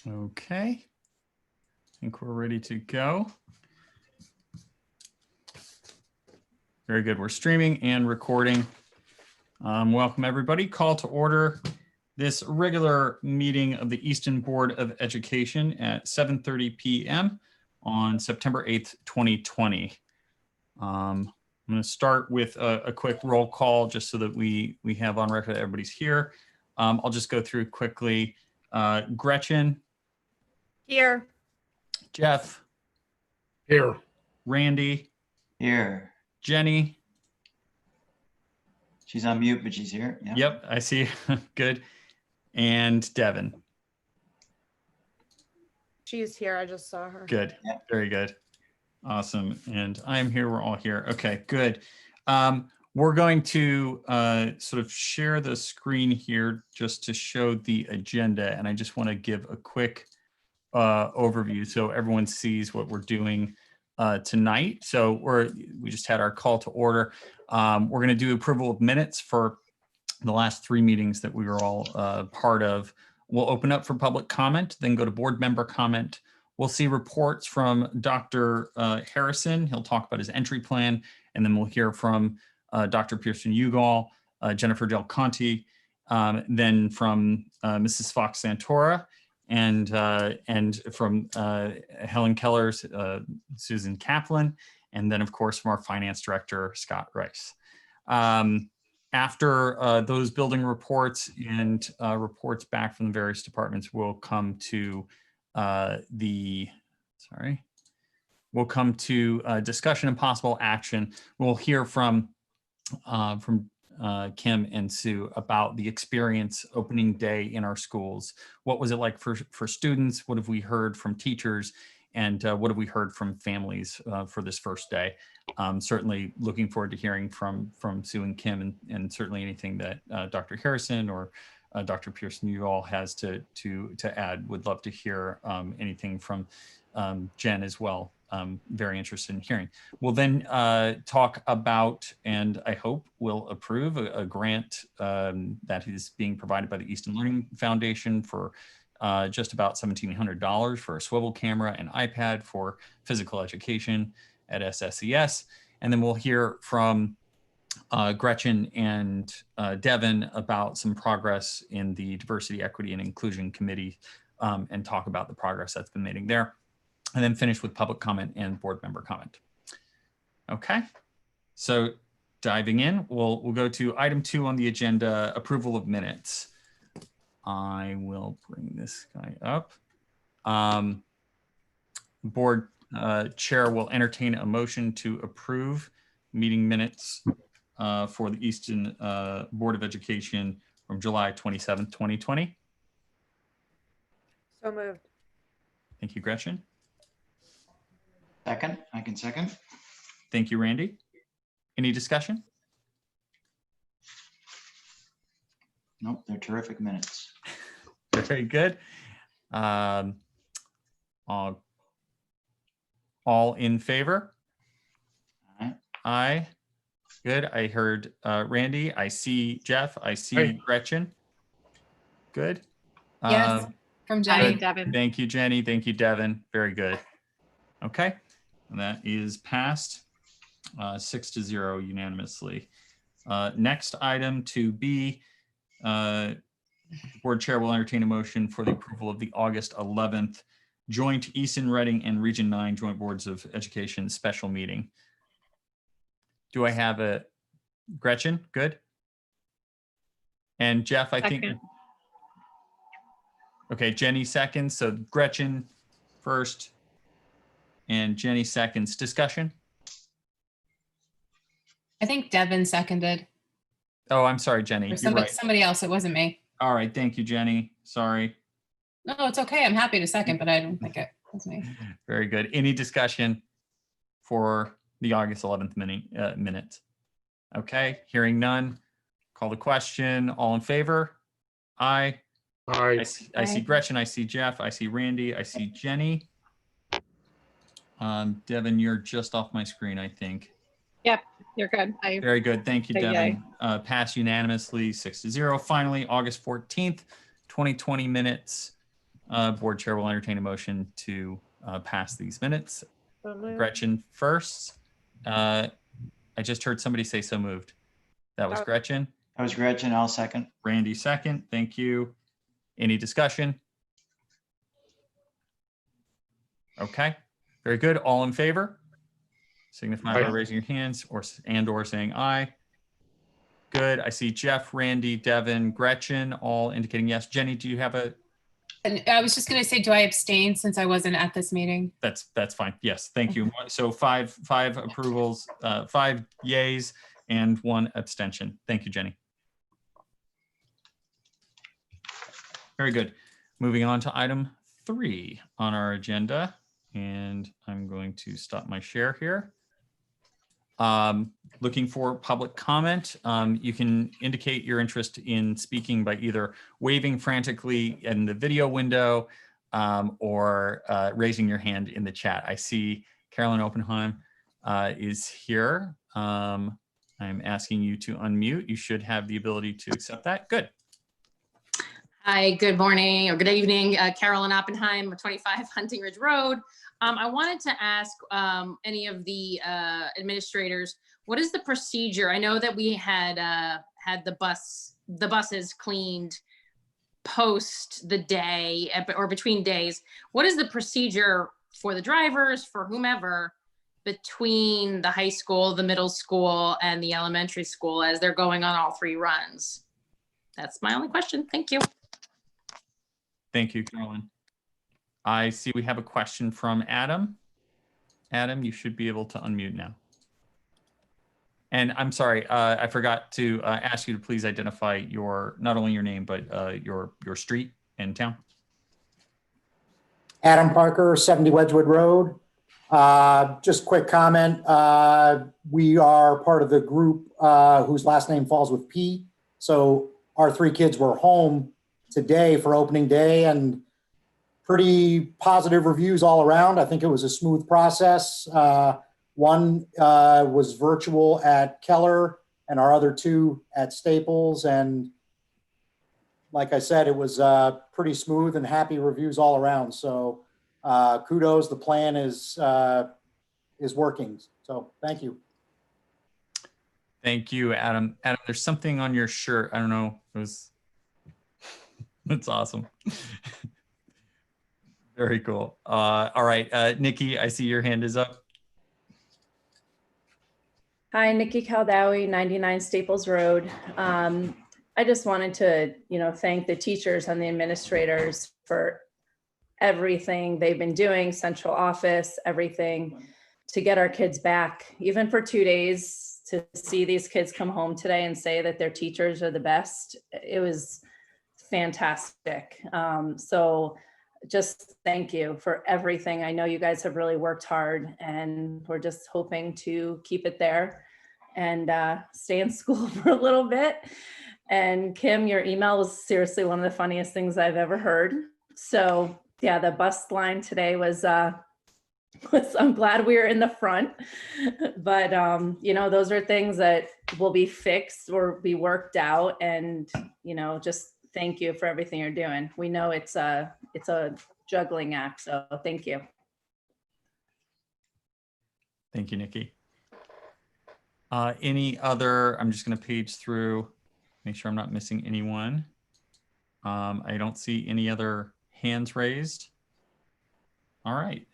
Okay. I think we're ready to go. Very good. We're streaming and recording. Welcome, everybody. Call to order this regular meeting of the Easton Board of Education at 7:30 p.m. on September 8th, 2020. I'm going to start with a quick roll call just so that we have on record that everybody's here. I'll just go through quickly. Gretchen. Here. Jeff. Here. Randy. Here. Jenny. She's on mute, but she's here. Yeah. Yep, I see. Good. And Devin. She's here. I just saw her. Good. Yeah. Very good. Awesome. And I'm here. We're all here. Okay, good. We're going to sort of share the screen here just to show the agenda. And I just want to give a quick overview so everyone sees what we're doing tonight. So we just had our call to order. We're going to do approval of minutes for the last 3 meetings that we were all part of. We'll open up for public comment, then go to board member comment. We'll see reports from Dr. Harrison. He'll talk about his entry plan, and then we'll hear from Dr. Pearson Ugal, Jennifer Del Conte, then from Mrs. Fox Santora, and from Helen Keller's Susan Kaplan, and then of course from our finance director, Scott Rice. After those building reports and reports back from the various departments, we'll come to discussion and possible action. We'll hear from Kim and Sue about the experience opening day in our schools. What was it like for students? What have we heard from teachers? And what have we heard from families for this first day? Certainly looking forward to hearing from Sue and Kim, and certainly anything that Dr. Harrison or Dr. Pearson you all has to add. Would love to hear anything from Jen as well. Very interested in hearing. We'll then talk about, and I hope will approve, a grant that is being provided by the Easton Learning Foundation for just about $1,700 for a swivel camera and iPad for physical education at SSES. And then we'll hear from Gretchen and Devin about some progress in the Diversity, Equity, and Inclusion Committee and talk about the progress that's been made there. And then finish with public comment and board member comment. Okay, so diving in, we'll go to item 2 on the agenda, approval of minutes. I will bring this guy up. Board chair will entertain a motion to approve meeting minutes for the Easton Board of Education from July 27th, 2020. So moved. Thank you, Gretchen. Second. I can second. Thank you, Randy. Any discussion? Nope, they're terrific minutes. Very good. All in favor? All right. Aye. Good. I heard Randy. I see Jeff. I see Aye. Gretchen. Good. Yes, from Jenny. Devin. Thank you, Jenny. Thank you, Devin. Very good. Okay. And that is passed 6-0 unanimously. Next item 2B, board chair will entertain a motion for the approval of the August 11th joint Easton, Reading, and Region 9 Joint Boards of Education special meeting. Do I have a Gretchen? Good. And Jeff, I think. Okay, Jenny seconds. So Gretchen first and Jenny seconds. Discussion? I think Devin seconded. Oh, I'm sorry, Jenny. Or You're somebody, right. somebody else. It wasn't me. All right. Thank you, Jenny. Sorry. No, it's okay. I'm happy to second, but I don't think it was me. Very good. Any discussion for the August 11th minutes? Okay, hearing none. Call the question. All in favor? Aye. Aye. I see Gretchen. I see Jeff. I see Randy. I see Jenny. Devin, you're just off my screen, I think. Yep, you're good. Very good. Thank you, Yay, Devin. Passed unanimously, 6-0. Finally, August 14th, 2020 minutes. Board Chair will entertain a motion to pass these minutes. So moved. Gretchen first. I just heard somebody say so moved. That was Oh. Gretchen. That was Gretchen. I'll second. Randy second. Thank you. Any discussion? Okay, very good. All in favor? Signify by Aye. raising your hands or saying aye. Good. I see Jeff, Randy, Devin, Gretchen, all indicating yes. Jenny, do you have a? And I was just going to say, do I abstain since I wasn't at this meeting? That's fine. Yes, thank you. So five approvals, 5 yays, and 1 abstention. Thank you, Jenny. Very good. Moving on to item 3 on our agenda, and I'm going to stop my share here. Looking for public comment. You can indicate your interest in speaking by either waving frantically in the video window or raising your hand in the chat. I see Carolyn Oppenheim is here. I'm asking you to unmute. You should have the ability to accept that. Good. Hi, good morning or good evening. Carolyn Oppenheim, 25 Hunting Ridge Road. I wanted to ask any of the administrators, what is the procedure? I know that we had had the buses cleaned post the day or between days. What is the procedure for the drivers, for whomever, between the high school, the middle school, and the elementary school as they're going on all 3 runs? That's my only question. Thank you. Thank you, Carolyn. I see we have a question from Adam. Adam, you should be able to unmute now. And I'm sorry, I forgot to ask you to please identify your, not only your name, but your street and town. Adam Parker, 70 Wedgewood Road. Just quick comment. We are part of the group whose last name falls with P. So our 3 kids were home today for opening day and pretty positive reviews all around. I think it was a smooth process. One was virtual at Keller and our other 2 at Staples. And like I said, it was pretty smooth and happy reviews all around. So kudos, the plan is working. So thank you. Thank you, Adam. Adam, there's something on your shirt. I don't know. It was, that's awesome. Very cool. All right, Nikki, I see your hand is up. Hi, Nikki Caldawi, 99 Staples Road. I just wanted to, thank the teachers and the administrators for everything they've been doing, central office, everything to get our kids back, even for 2 days, to see these kids come home today and say that their teachers are the best. It was fantastic. So just thank you for everything. I know you guys have really worked hard and we're just hoping to keep it there and stay in school for a little bit. And Kim, your email was seriously one of the funniest things I've ever heard. So yeah, the bus line today was I'm glad we were in the front, but those are things that will be fixed or be worked out. And, just thank you for everything you're doing. We know it's a juggling act. So thank you. Thank you, Nikki. Any other, I'm just going to page through, make sure I'm not missing anyone. I don't see any other hands raised. All right.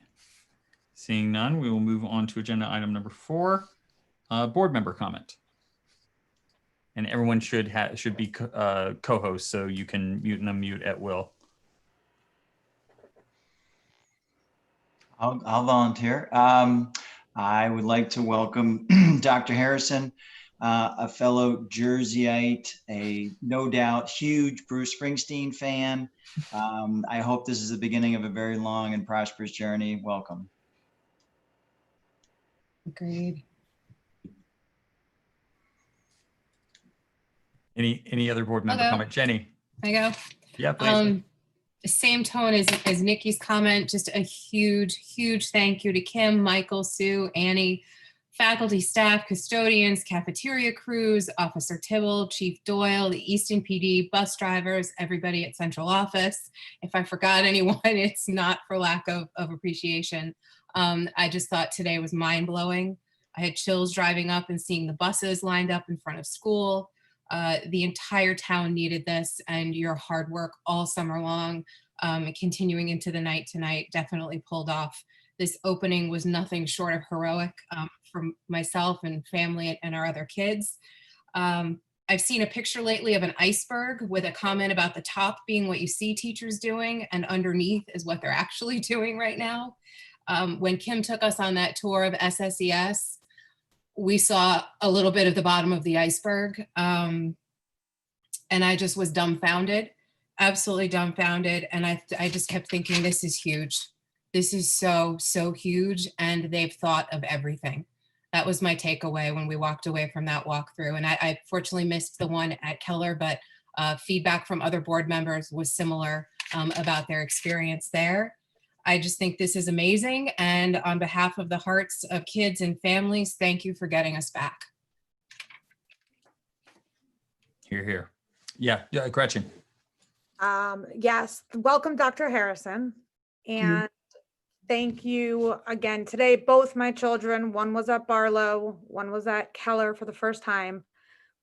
Seeing none, we will move on to agenda item number 4, board member comment. And everyone should be co-hosts, so you can mute and unmute at will. I'll volunteer. I would like to welcome Dr. Harrison, a fellow Jerseyite, a no doubt huge Bruce Springsteen fan. I hope this is the beginning of a very long and prosperous journey. Welcome. Agreed. Any other board member comment? Jenny? I go. Yeah, please. Same tone as Nikki's comment, just a huge thank you to Kim, Michael, Sue, Annie faculty, staff, custodians, cafeteria crews, Officer Tibble, Chief Doyle, the Easton PD, bus drivers, everybody at central office. If I forgot anyone, it's not for lack of appreciation. I just thought today was mind-blowing. I had chills driving up and seeing the buses lined up in front of school. The entire town needed this, and your hard work all summer long, continuing into the night tonight, definitely pulled off. This opening was nothing short of heroic for myself and family and our other kids. I've seen a picture lately of an iceberg with a comment about the top being what you see teachers doing and underneath is what they're actually doing right now. When Kim took us on that tour of SSES, we saw a little bit of the bottom of the iceberg. And I just was dumbfounded, absolutely dumbfounded. And I just kept thinking, this is huge. This is so, so huge. And they've thought of everything. That was my takeaway when we walked away from that walkthrough. And I fortunately missed the one at Keller, but feedback from other board members was similar about their experience there. I just think this is amazing. And on behalf of the hearts of kids and families, thank you for getting us back. Hear, hear. Yeah, Gretchen. Yes, welcome, Dr. Harrison. And thank you again today. Both my children, one was at Barlow, one was at Keller for the first time.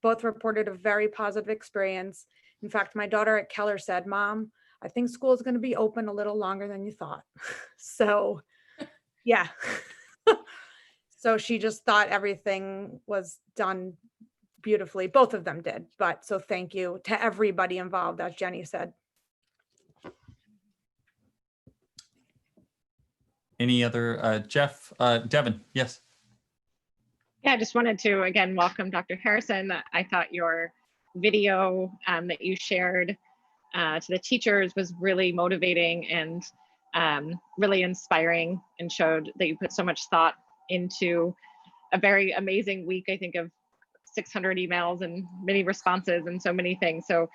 Both reported a very positive experience. In fact, my daughter at Keller said, "Mom, I think school is going to be open a little longer than you thought." So, yeah. So she just thought everything was done beautifully. Both of them did. But so thank you to everybody involved, as Jenny said. Any other, Jeff, Devin, yes. Yeah, I just wanted to, again, welcome Dr. Harrison. I thought your video that you shared to the teachers was really motivating and really inspiring, and showed that you put so much thought into a very amazing week, I think, of 600 emails and many responses and so many things. So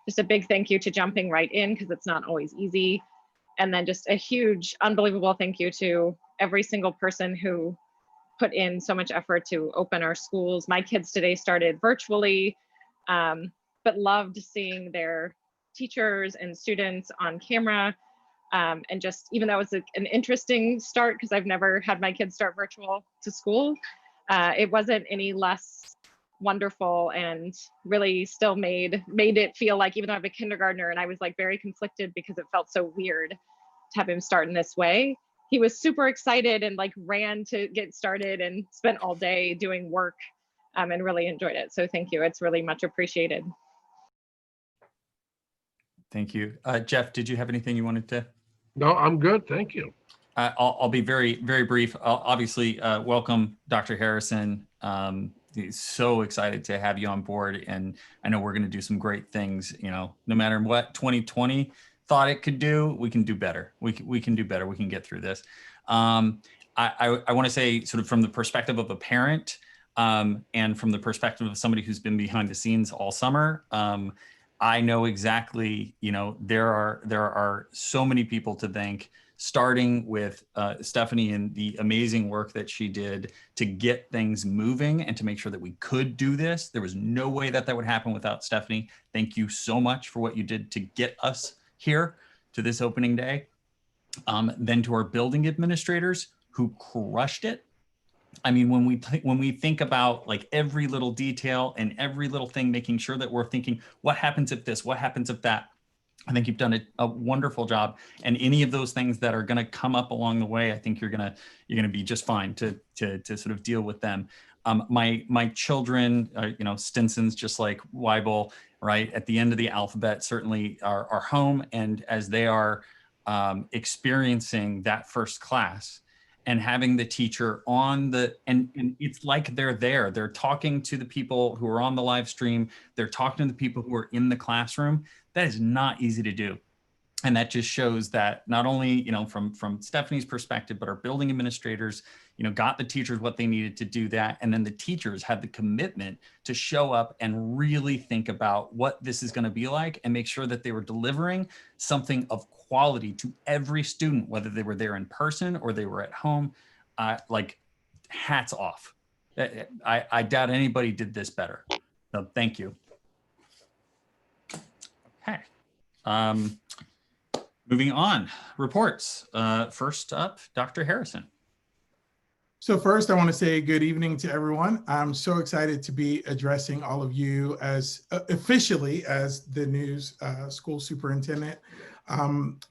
just a big thank you to jumping right in, because it's not always easy. And then just a huge, unbelievable thank you to every single person who put in so much effort to open our schools. My kids today started virtually, but loved seeing their teachers and students on camera. And just, even though it was an interesting start, because I've never had my kids start virtual to school, it wasn't any less wonderful, and really still made it feel like, even though I have a kindergartner and I was like very conflicted because it felt so weird to have him start in this way, he was super excited and like ran to get started and spent all day doing work, and really enjoyed it. So thank you. It's really much appreciated. Thank you. Jeff, did you have anything you wanted to? No, I'm good. Thank you. I'll be very, very brief. Obviously, welcome, Dr. Harrison. So excited to have you on board, and I know we're going to do some great things. You know, no matter what 2020 thought it could do, we can do better. We can do better. We can get through this. I want to say, sort of from the perspective of a parent, and from the perspective of somebody who's been behind the scenes all summer, I know exactly. You know, there are so many people to thank, starting with Stephanie and the amazing work that she did to get things moving and to make sure that we could do this. There was no way that would happen without Stephanie. Thank you so much for what you did to get us here to this opening day. Then to our building administrators who crushed it. I mean, when we think about like every little detail and every little thing, making sure that we're thinking, what happens if this, what happens if that? I think you've done a wonderful job, and any of those things that are going to come up along the way, I think you're gonna be just fine to sort of deal with them. My children, you know, Stinson's just like Weibel, right at the end of the alphabet, certainly are home, and as they are experiencing that first class and having the teacher on and it's like they're there. They're talking to the people who are on the live stream. They're talking to the people who are in the classroom. That is not easy to do. And that just shows that not only, you know, from Stephanie's perspective, but our building administrators, you know, got the teachers what they needed to do that. And then the teachers had the commitment to show up and really think about what this is going to be like, and make sure that they were delivering something of quality to every student, whether they were there in person or they were at home. Like, hats off. I doubt anybody did this better. So thank you. Okay. Moving on, reports. First up, Dr. Harrison. So first, I want to say good evening to everyone. I'm so excited to be addressing all of you as officially as the new school superintendent.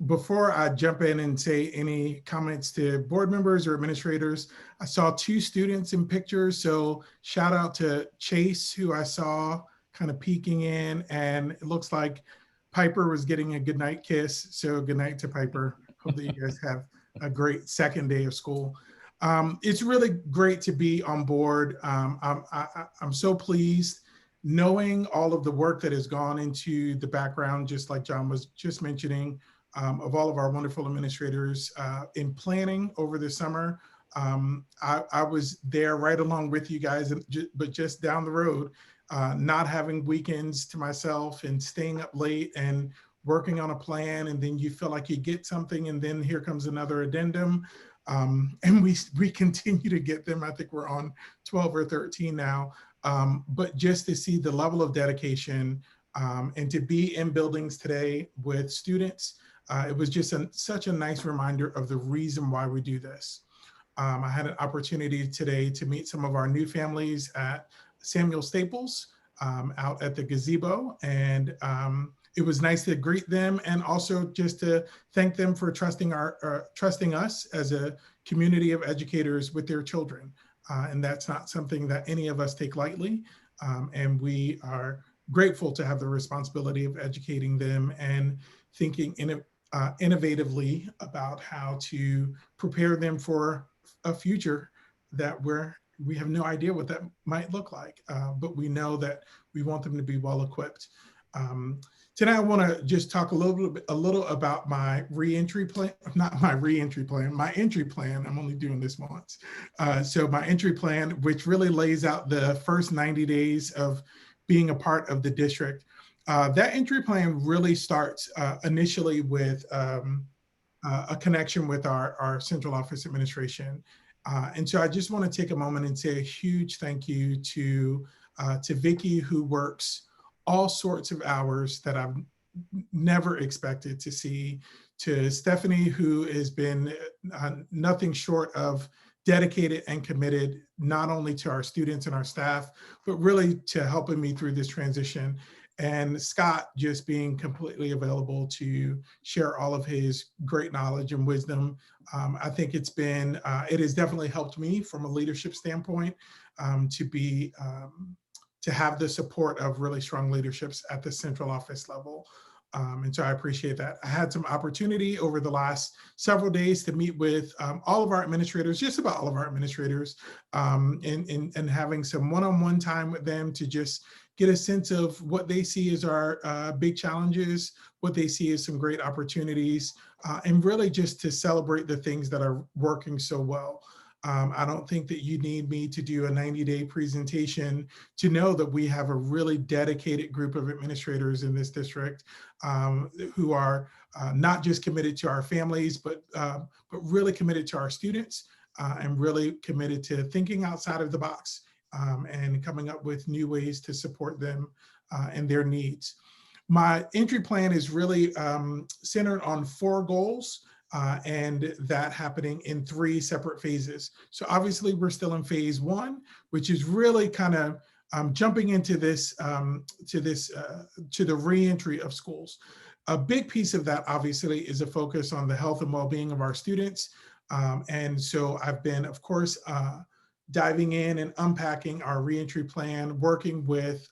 Before I jump in and say any comments to board members or administrators, I saw 2 students in pictures. So shout out to Chase, who I saw kind of peeking in, and it looks like Piper was getting a goodnight kiss. So good night to Piper. Hope that you guys have a great second day of school. It's really great to be on board. I'm so pleased knowing all of the work that has gone into the background, just like John was just mentioning, of all of our wonderful administrators in planning over the summer. I was there right along with you guys, but just down the road, not having weekends to myself and staying up late and working on a plan, and then you feel like you get something, and then here comes another addendum. And we continue to get them. I think we're on 12 or 13 now. But just to see the level of dedication and to be in buildings today with students, it was just such a nice reminder of the reason why we do this. I had an opportunity today to meet some of our new families at Samuel Staples out at the gazebo, and it was nice to greet them and also just to thank them for trusting us as a community of educators with their children. And that's not something that any of us take lightly. And we are grateful to have the responsibility of educating them and thinking innovatively about how to prepare them for a future that we have no idea what that might look like, but we know that we want them to be well equipped. Today, I want to just talk a little about my reentry plan, not my reentry plan, my entry plan. I'm only doing this once. So my entry plan, which really lays out the first 90 days of being a part of the district. That entry plan really starts initially with a connection with our central office administration. And so I just want to take a moment and say a huge thank you to Vicki, who works all sorts of hours that I've never expected to see, to Stephanie, who has been nothing short of dedicated and committed, not only to our students and our staff, but really to helping me through this transition. And Scott just being completely available to share all of his great knowledge and wisdom. I think it has definitely helped me from a leadership standpoint to have the support of really strong leaderships at the central office level. And so I appreciate that. I had some opportunity over the last several days to meet with all of our administrators, just about all of our administrators, and having some one-on-one time with them to just get a sense of what they see as our big challenges, what they see as some great opportunities, and really just to celebrate the things that are working so well. I don't think that you need me to do a 90-day presentation to know that we have a really dedicated group of administrators in this district who are not just committed to our families, but really committed to our students and really committed to thinking outside of the box and coming up with new ways to support them and their needs. My entry plan is really centered on 4 goals. And that happening in 3 separate phases. So obviously we're still in phase 1, which is really kind of jumping into this, to the reentry of schools. A big piece of that obviously is a focus on the health and well-being of our students. And so I've been, of course, diving in and unpacking our reentry plan, working with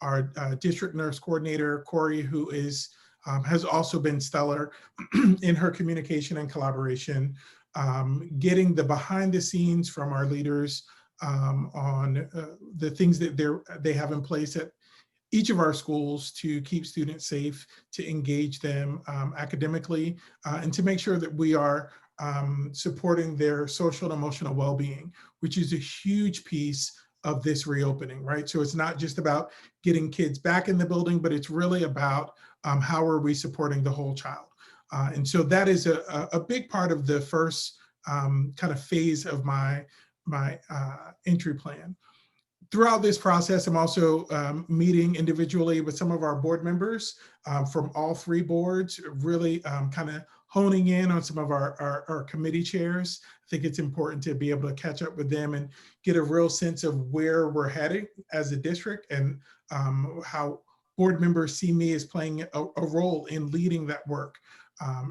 our district nurse coordinator, Corey, who has also been stellar in her communication and collaboration, getting the behind the scenes from our leaders on the things that they have in place at each of our schools to keep students safe, to engage them academically, and to make sure that we are supporting their social and emotional well-being, which is a huge piece of this reopening, right? So it's not just about getting kids back in the building, but it's really about how are we supporting the whole child? And so that is a big part of the first kind of phase of my entry plan. Throughout this process, I'm also meeting individually with some of our board members from all three boards, really kind of honing in on some of our committee chairs. I think it's important to be able to catch up with them and get a real sense of where we're heading as a district, and how board members see me as playing a role in leading that work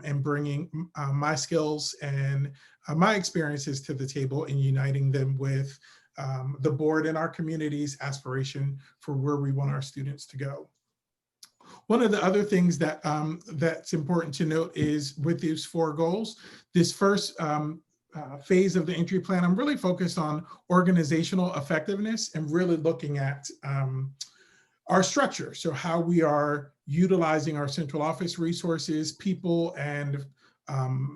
and bringing my skills and my experiences to the table and uniting them with the board and our community's aspiration for where we want our students to go. One of the other things that that's important to note is with these 4 goals, this first phase of the entry plan, I'm really focused on organizational effectiveness and really looking at our structure. So how we are utilizing our central office resources, people, and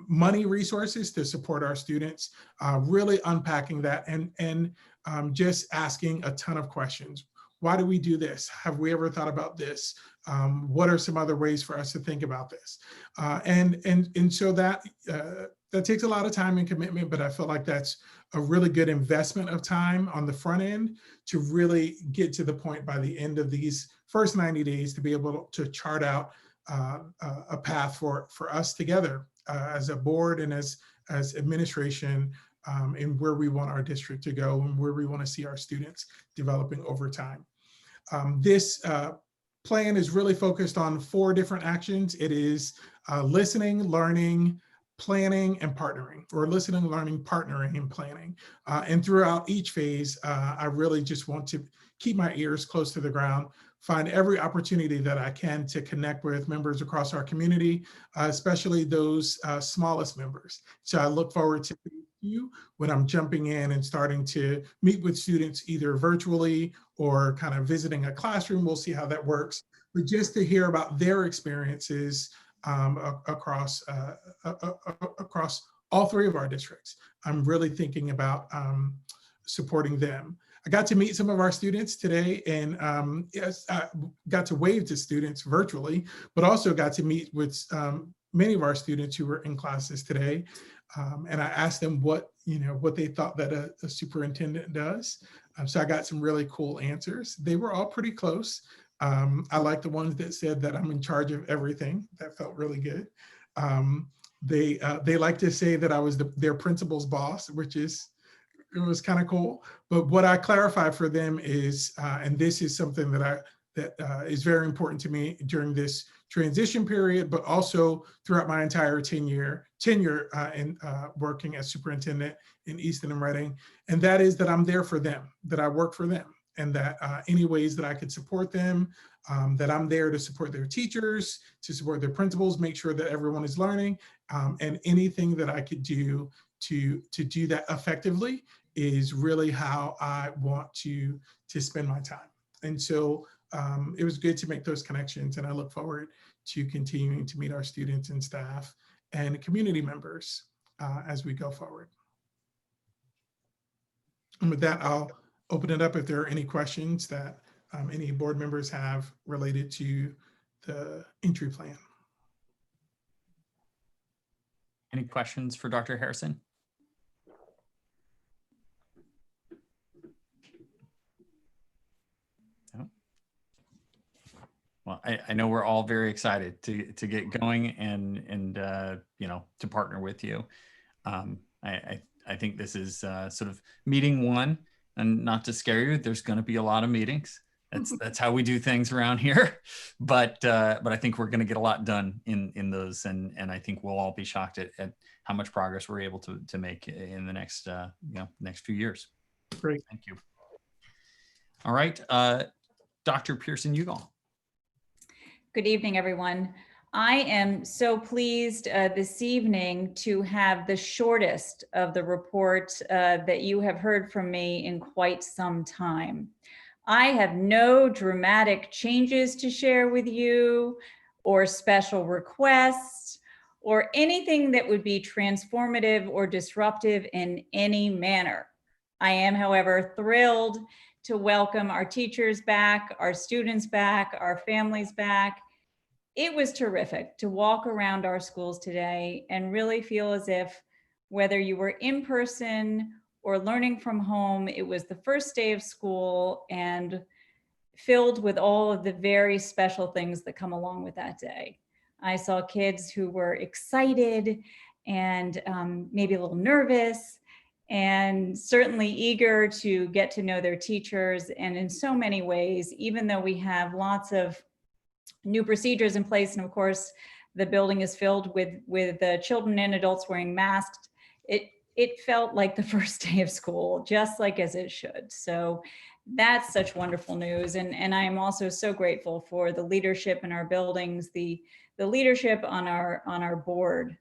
money resources to support our students, really unpacking that and just asking a ton of questions. Why do we do this? Have we ever thought about this? What are some other ways for us to think about this? And so that takes a lot of time and commitment, but I feel like that's a really good investment of time on the front end to really get to the point by the end of these first 90 days to be able to chart out a path for us together as a board and as administration in where we want our district to go and where we want to see our students developing over time. This plan is really focused on 4 different actions. It is listening, learning, planning, and partnering, or listening, learning, partnering, and planning. And throughout each phase, I really just want to keep my ears close to the ground, find every opportunity that I can to connect with members across our community, especially those smallest members. So I look forward to you when I'm jumping in and starting to meet with students either virtually or kind of visiting a classroom. We'll see how that works, but just to hear about their experiences across all 3 of our districts. I'm really thinking about supporting them. I got to meet some of our students today, and yes, I got to wave to students virtually, but also got to meet with many of our students who were in classes today. And I asked them what they thought that a superintendent does. So I got some really cool answers. They were all pretty close. I like the ones that said that I'm in charge of everything. That felt really good. They like to say that I was their principal's boss, which it was kind of cool. But what I clarify for them is, and this is something that is very important to me during this transition period, but also throughout my entire tenure in working as superintendent in Easton and Reading, and that is that I'm there for them, that I work for them, and that any ways that I could support them, that I'm there to support their teachers, to support their principals, make sure that everyone is learning, and anything that I could do to do that effectively is really how I want to spend my time. And so it was good to make those connections, and I look forward to continuing to meet our students and staff and community members as we go forward. And with that, I'll open it up if there are any questions that any board members have related to the entry plan. Any questions for Dr. Harrison? No? Well, I know we're all very excited to get going and to partner with you. I think this is sort of meeting 1, and not to scare you, there's going to be a lot of meetings. That's how we do things around here. But I think we're going to get a lot done in those, and I think we'll all be shocked at how much progress we're able to make in the next next few years. Great, thank you. All right, Dr. Pearson-Ugal. Good evening, everyone. I am so pleased this evening to have the shortest of the report that you have heard from me in quite some time. I have no dramatic changes to share with you or special requests or anything that would be transformative or disruptive in any manner. I am, however, thrilled to welcome our teachers back, our students back, our families back. It was terrific to walk around our schools today and really feel as if whether you were in person or learning from home. It was the first day of school and filled with all of the very special things that come along with that day. I saw kids who were excited and maybe a little nervous, and certainly eager to get to know their teachers. And in so many ways, even though we have lots of new procedures in place, and of course, the building is filled with children and adults wearing masks, it felt like the first day of school, just like as it should. So that's such wonderful news. And I am also so grateful for the leadership in our buildings, the leadership on our board.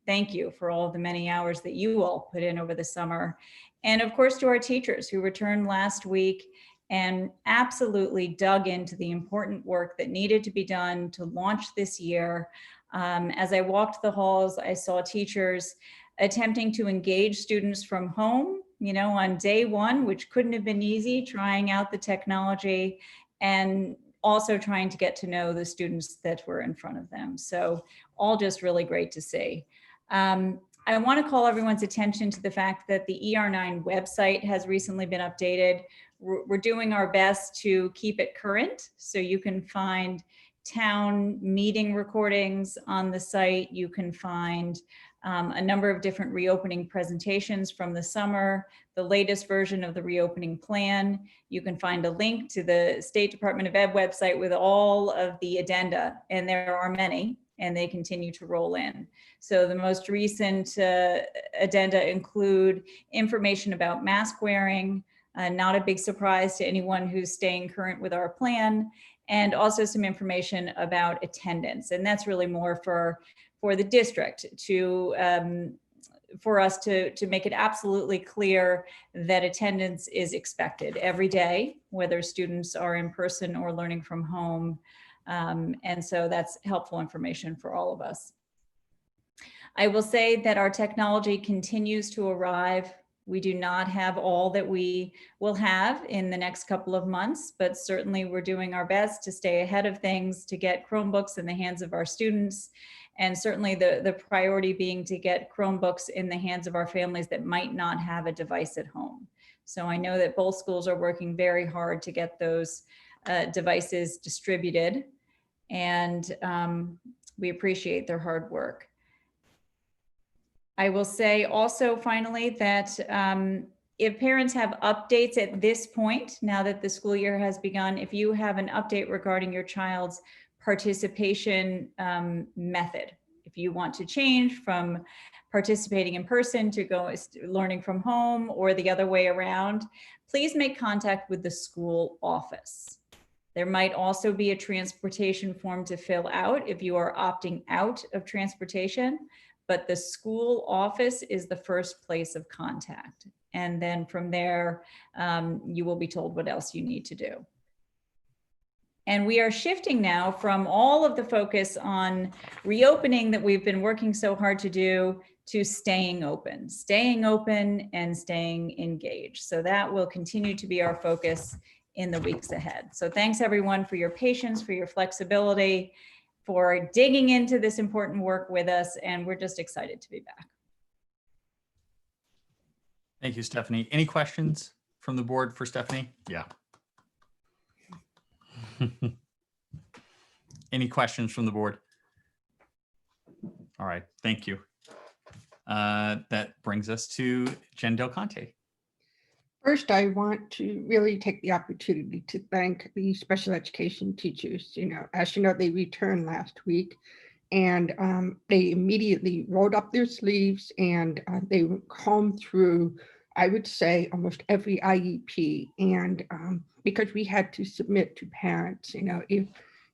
Thank you for all of the many hours that you all put in over the summer. And of course, to our teachers who returned last week and absolutely dug into the important work that needed to be done to launch this year. As I walked the halls, I saw teachers attempting to engage students from home, on day one, which couldn't have been easy, trying out the technology and also trying to get to know the students that were in front of them. So all just really great to see. I want to call everyone's attention to the fact that the ER9 website has recently been updated. We're doing our best to keep it current, so you can find town meeting recordings on the site. You can find a number of different reopening presentations from the summer, the latest version of the reopening plan. You can find a link to the State Department of Ed website with all of the addenda, and there are many, and they continue to roll in. So the most recent addenda include information about mask wearing, not a big surprise to anyone who's staying current with our plan, and also some information about attendance. And that's really more for the district for us to make it absolutely clear that attendance is expected every day, whether students are in person or learning from home. And so that's helpful information for all of us. I will say that our technology continues to arrive. We do not have all that we will have in the next couple of months, but certainly we're doing our best to stay ahead of things, to get Chromebooks in the hands of our students, and certainly the priority being to get Chromebooks in the hands of our families that might not have a device at home. So I know that both schools are working very hard to get those devices distributed, and we appreciate their hard work. I will say also finally that if parents have updates at this point, now that the school year has begun, if you have an update regarding your child's participation method, if you want to change from participating in person to learning from home or the other way around, please make contact with the school office. There might also be a transportation form to fill out if you are opting out of transportation, but the school office is the first place of contact. And then from there, you will be told what else you need to do. And we are shifting now from all of the focus on reopening that we've been working so hard to do to staying open and staying engaged. So that will continue to be our focus in the weeks ahead. So thanks everyone for your patience, for your flexibility, for digging into this important work with us, and we're just excited to be back. Thank you, Stephanie. Any questions from the board for Stephanie? Yeah. Any questions from the board? All right, thank you. That brings us to Jen Del Conte. First, I want to really take the opportunity to thank the special education teachers. As you know, they returned last week, and they immediately rolled up their sleeves and they combed through, I would say, almost every IEP. And because we had to submit to parents,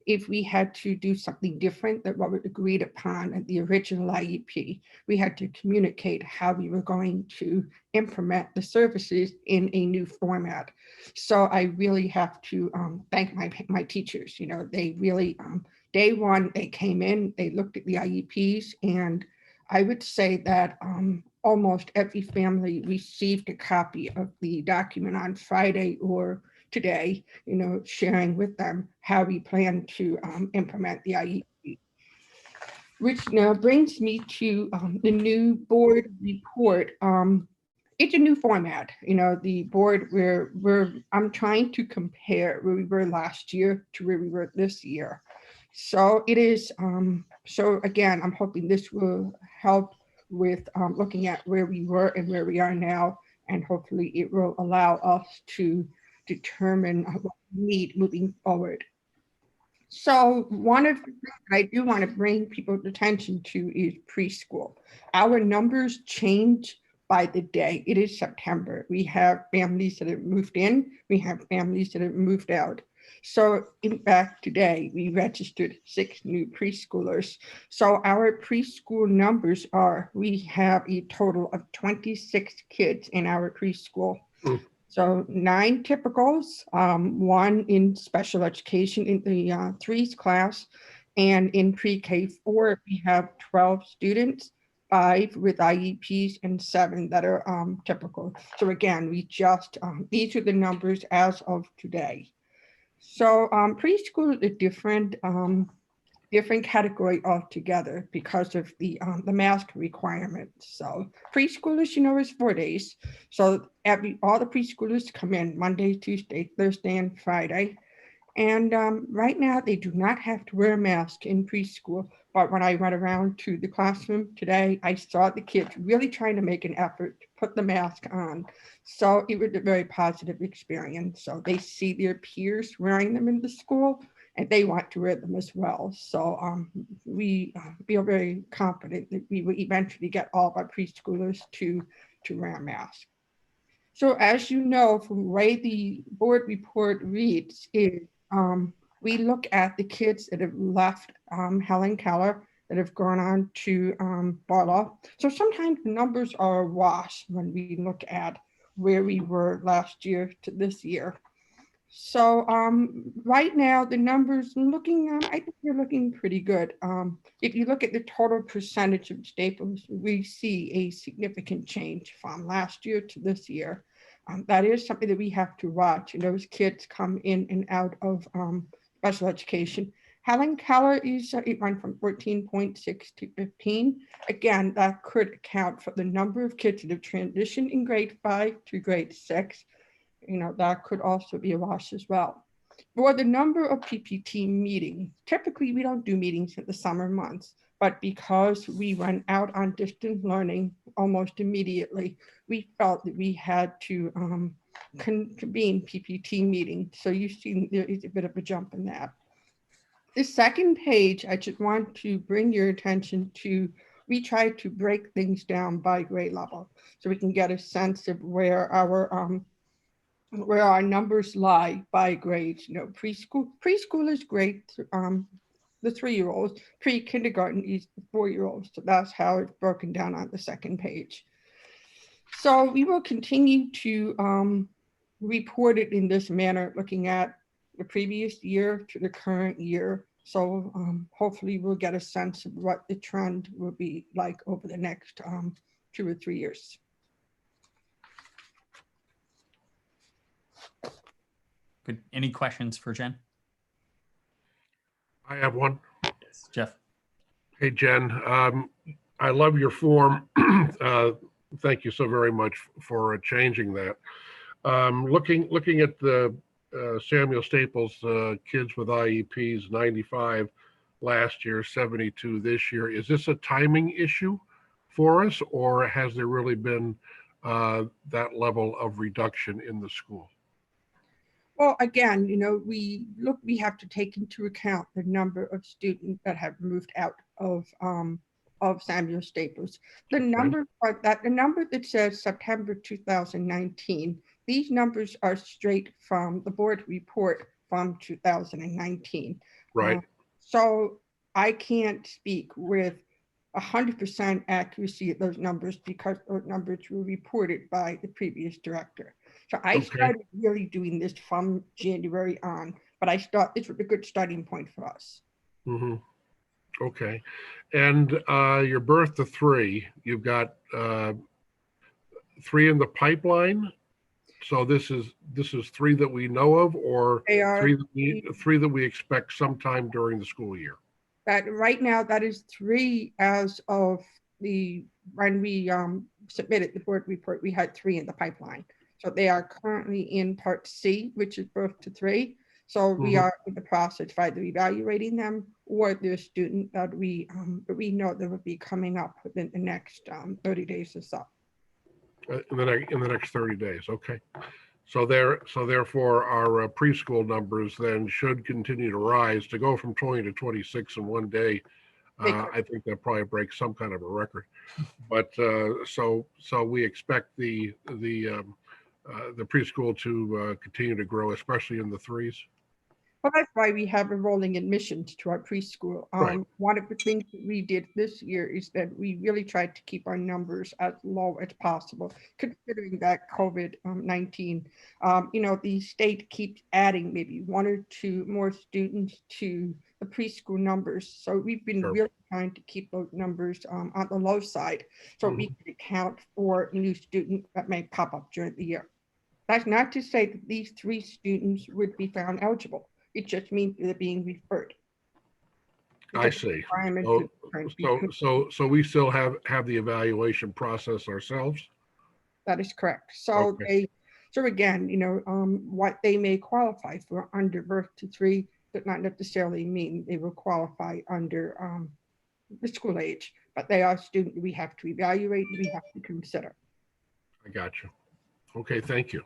if we had to do something different than what was agreed upon at the original IEP, we had to communicate how we were going to implement the services in a new format. So I really have to thank my teachers. They really, day one, they came in, they looked at the IEPs, and I would say that almost every family received a copy of the document on Friday or today, sharing with them how we plan to implement the IEP. Which now brings me to the new board report. it's a new format. You know, the board I'm trying to compare where we were last year to where we were this year. So it is, so again, I'm hoping this will help with looking at where we were and where we are now, and hopefully it will allow us to determine what we need moving forward. So one of the things I do want to bring people's attention to is preschool. Our numbers change by the day. It is September. We have families that have moved in. We have families that have moved out. So in fact, today we registered 6 new preschoolers. So our preschool numbers are, we have a total of 26 kids in our preschool. So 9 typicals, 1 in special education in the 3s class, and in pre-K 4, we have 12 students, 5 with IEPs and 7 that are typical. So again, we just, these are the numbers as of today. So preschool is a different category altogether because of the mask requirements. So preschoolers, you know, is 4 days. So all the preschoolers come in Monday, Tuesday, Thursday, and Friday. And right now they do not have to wear a mask in preschool. But when I went around to the classroom today, I saw the kids really trying to make an effort to put the mask on. So it was a very positive experience. So they see their peers wearing them in the school, and they want to wear them as well. So we feel very confident that we will eventually get all of our preschoolers to wear a mask. So as you know, from the way the board report reads is we look at the kids that have left Helen Keller, that have gone on to Barlow. So sometimes the numbers are a wash when we look at where we were last year to this year. So right now the numbers looking, I think they're looking pretty good. If you look at the total percentage of staples, we see a significant change from last year to this year. That is something that we have to watch. And those kids come in and out of special education. Helen Keller is, it went from 14.6 to 15. Again, that could account for the number of kids that have transitioned in grade 5 to grade 6. You know, that could also be a wash as well. For the number of PPT meetings, typically we don't do meetings in the summer months, but because we went out on distance learning almost immediately, we felt that we had to convene PPT meetings. So you see there is a bit of a jump in that. The second page, I just want to bring your attention to, we try to break things down by grade level so we can get a sense of where our numbers lie by grades. You know, preschool is grade, the 3-year-olds, pre-kindergarten is the 4-year-olds. So that's how it's broken down on the second page. So we will continue to report it in this manner, looking at the previous year to the current year. So hopefully we'll get a sense of what the trend will be like over the next 2 or 3 years. Good. Any questions for Jen? I have one. Yes, Jeff. Hey, Jen, I love your form. Thank you so very much for changing that. Looking at the Samuel Staples kids with IEPs, 95 last year, 72 this year. Is this a timing issue for us, or has there really been that level of reduction in the school? Well, again, you know, we have to take into account the number of students that have moved out of Samuel Staples. The number that says September 2019, these numbers are straight from the board report from 2019. Right. So I can't speak with 100% accuracy of those numbers because those numbers were reported by the previous director. So I started really doing this from January on, but I thought this was a good starting point for us. Mm-hmm. Okay. And your birth to 3, you've got 3 in the pipeline. So this is 3 that we know of, or 3 that we expect sometime during the school year? That right now, that is 3 as of when we submitted the board report, we had 3 in the pipeline. So they are currently in part C, which is birth to 3. So we are in the process of either evaluating them or the student that we know that will be coming up within the next 30 days or so. In the next 30 days, okay. So therefore, our preschool numbers then should continue to rise to go from 20 to 26 in one day. I think that probably breaks some kind of a record. But so we expect the preschool to continue to grow, especially in the 3s. Well, that's why we have enrolling admissions to our preschool. Right. One of the things that we did this year is that we really tried to keep our numbers as low as possible, considering that COVID-19. The state keeps adding maybe 1 or 2 more students to the preschool numbers. So we've been really trying to keep those numbers on the low side so we can account for new students that may pop up during the year. That's not to say that these 3 students would be found eligible. It just means they're being referred. I see. So we still have the evaluation process ourselves? That is correct. So again, what they may qualify for under birth to 3 does not necessarily mean they will qualify under the school age, but they are students we have to evaluate, we have to consider. I got you. Okay, thank you.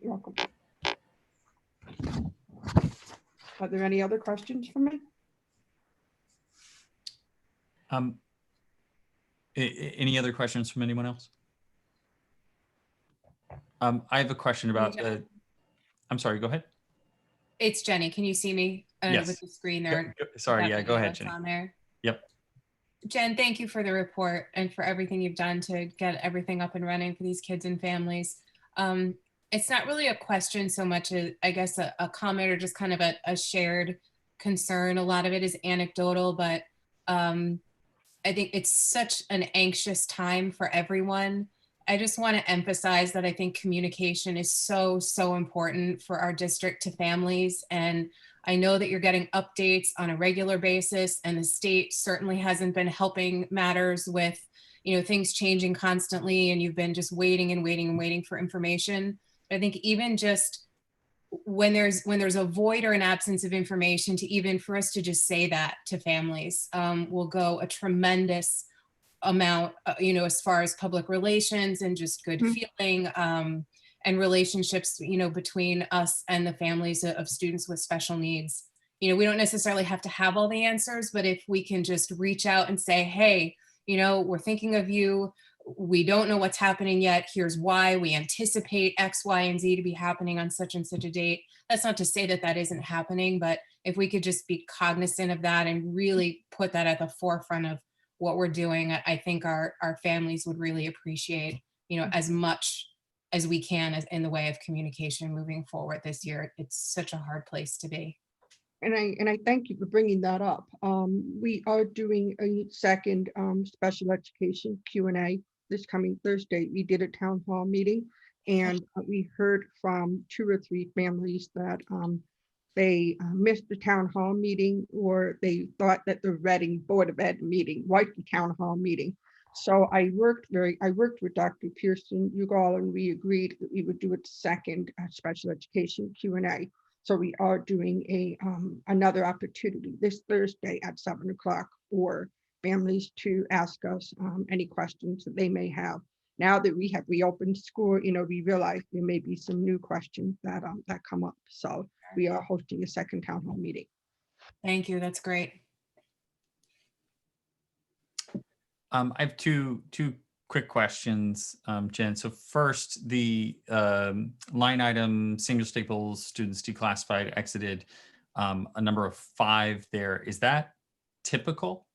You're welcome. Are there any other questions for me? Any other questions from anyone else? I have a question about I'm sorry, go ahead. It's Jenny. Can you see me Yes. with the screen there? Sorry, yeah, go ahead, Jenny. On there. Yep. Jen, thank you for the report and for everything you've done to get everything up and running for these kids and families. It's not really a question so much as, I guess, a comment or just kind of a shared concern. A lot of it is anecdotal, but I think it's such an anxious time for everyone. I just want to emphasize that I think communication is so, so important for our district to families. And I know that you're getting updates on a regular basis, and the state certainly hasn't been helping matters with, things changing constantly, and you've been just waiting and waiting and waiting for information. I think even just when there's a void or an absence of information, for us to just say that to families will go a tremendous amount, as far as public relations and just good feeling and relationships, between us and the families of students with special needs. We don't necessarily have to have all the answers, but if we can just reach out and say, hey, we're thinking of you. We don't know what's happening yet. Here's why. We anticipate X, Y, and Z to be happening on such and such a date. That's not to say that that isn't happening, but if we could just be cognizant of that and really put that at the forefront of what we're doing, I think our families would really appreciate, as much as we can as in the way of communication moving forward this year. It's such a hard place to be. And I thank you for bringing that up. We are doing a second special education Q&A this coming Thursday. We did a town hall meeting, and we heard from 2 or 3 families that they missed the town hall meeting, or they thought that the Reading Board of Ed meeting was the town hall meeting. So I worked with Dr. Pearson Ugal, and we agreed that we would do a second special education Q&A. So we are doing another opportunity this Thursday at 7 o'clock for families to ask us any questions that they may have. Now that we have reopened school, we realize there may be some new questions that come up. So we are hosting a second town hall meeting. Thank you. That's great. I have two quick questions, Jen. So first, the line item single staples students declassified exited, a number of 5 there. Is that typical?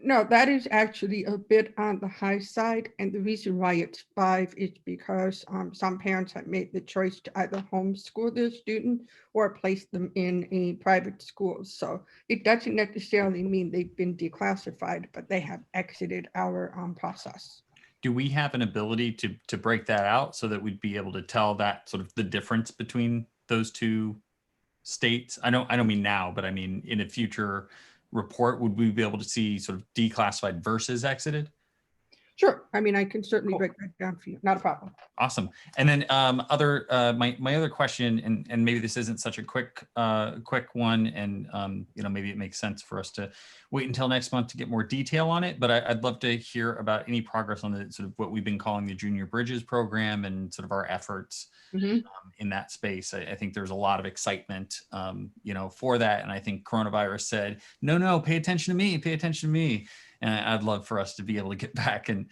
No, that is actually a bit on the high side. And the reason why it's 5 is because some parents have made the choice to either homeschool their student or place them in a private school. So it doesn't necessarily mean they've been declassified, but they have exited our process. Do we have an ability to break that out so that we'd be able to tell that sort of the difference between those 2 states? I don't mean now, but I mean in a future report, would we be able to see sort of declassified versus exited? Sure. I mean, I can certainly Cool. break that down for you. Not a problem. Awesome. And then my other question, and maybe this isn't such a quick one, and maybe it makes sense for us to wait until next month to get more detail on it. But I'd love to hear about any progress on the sort of what we've been calling the Junior Bridges program and sort of our efforts in that space. I think there's a lot of excitement, for that. And I think coronavirus said, no, pay attention to me, pay attention to me. And I'd love for us to be able to get back and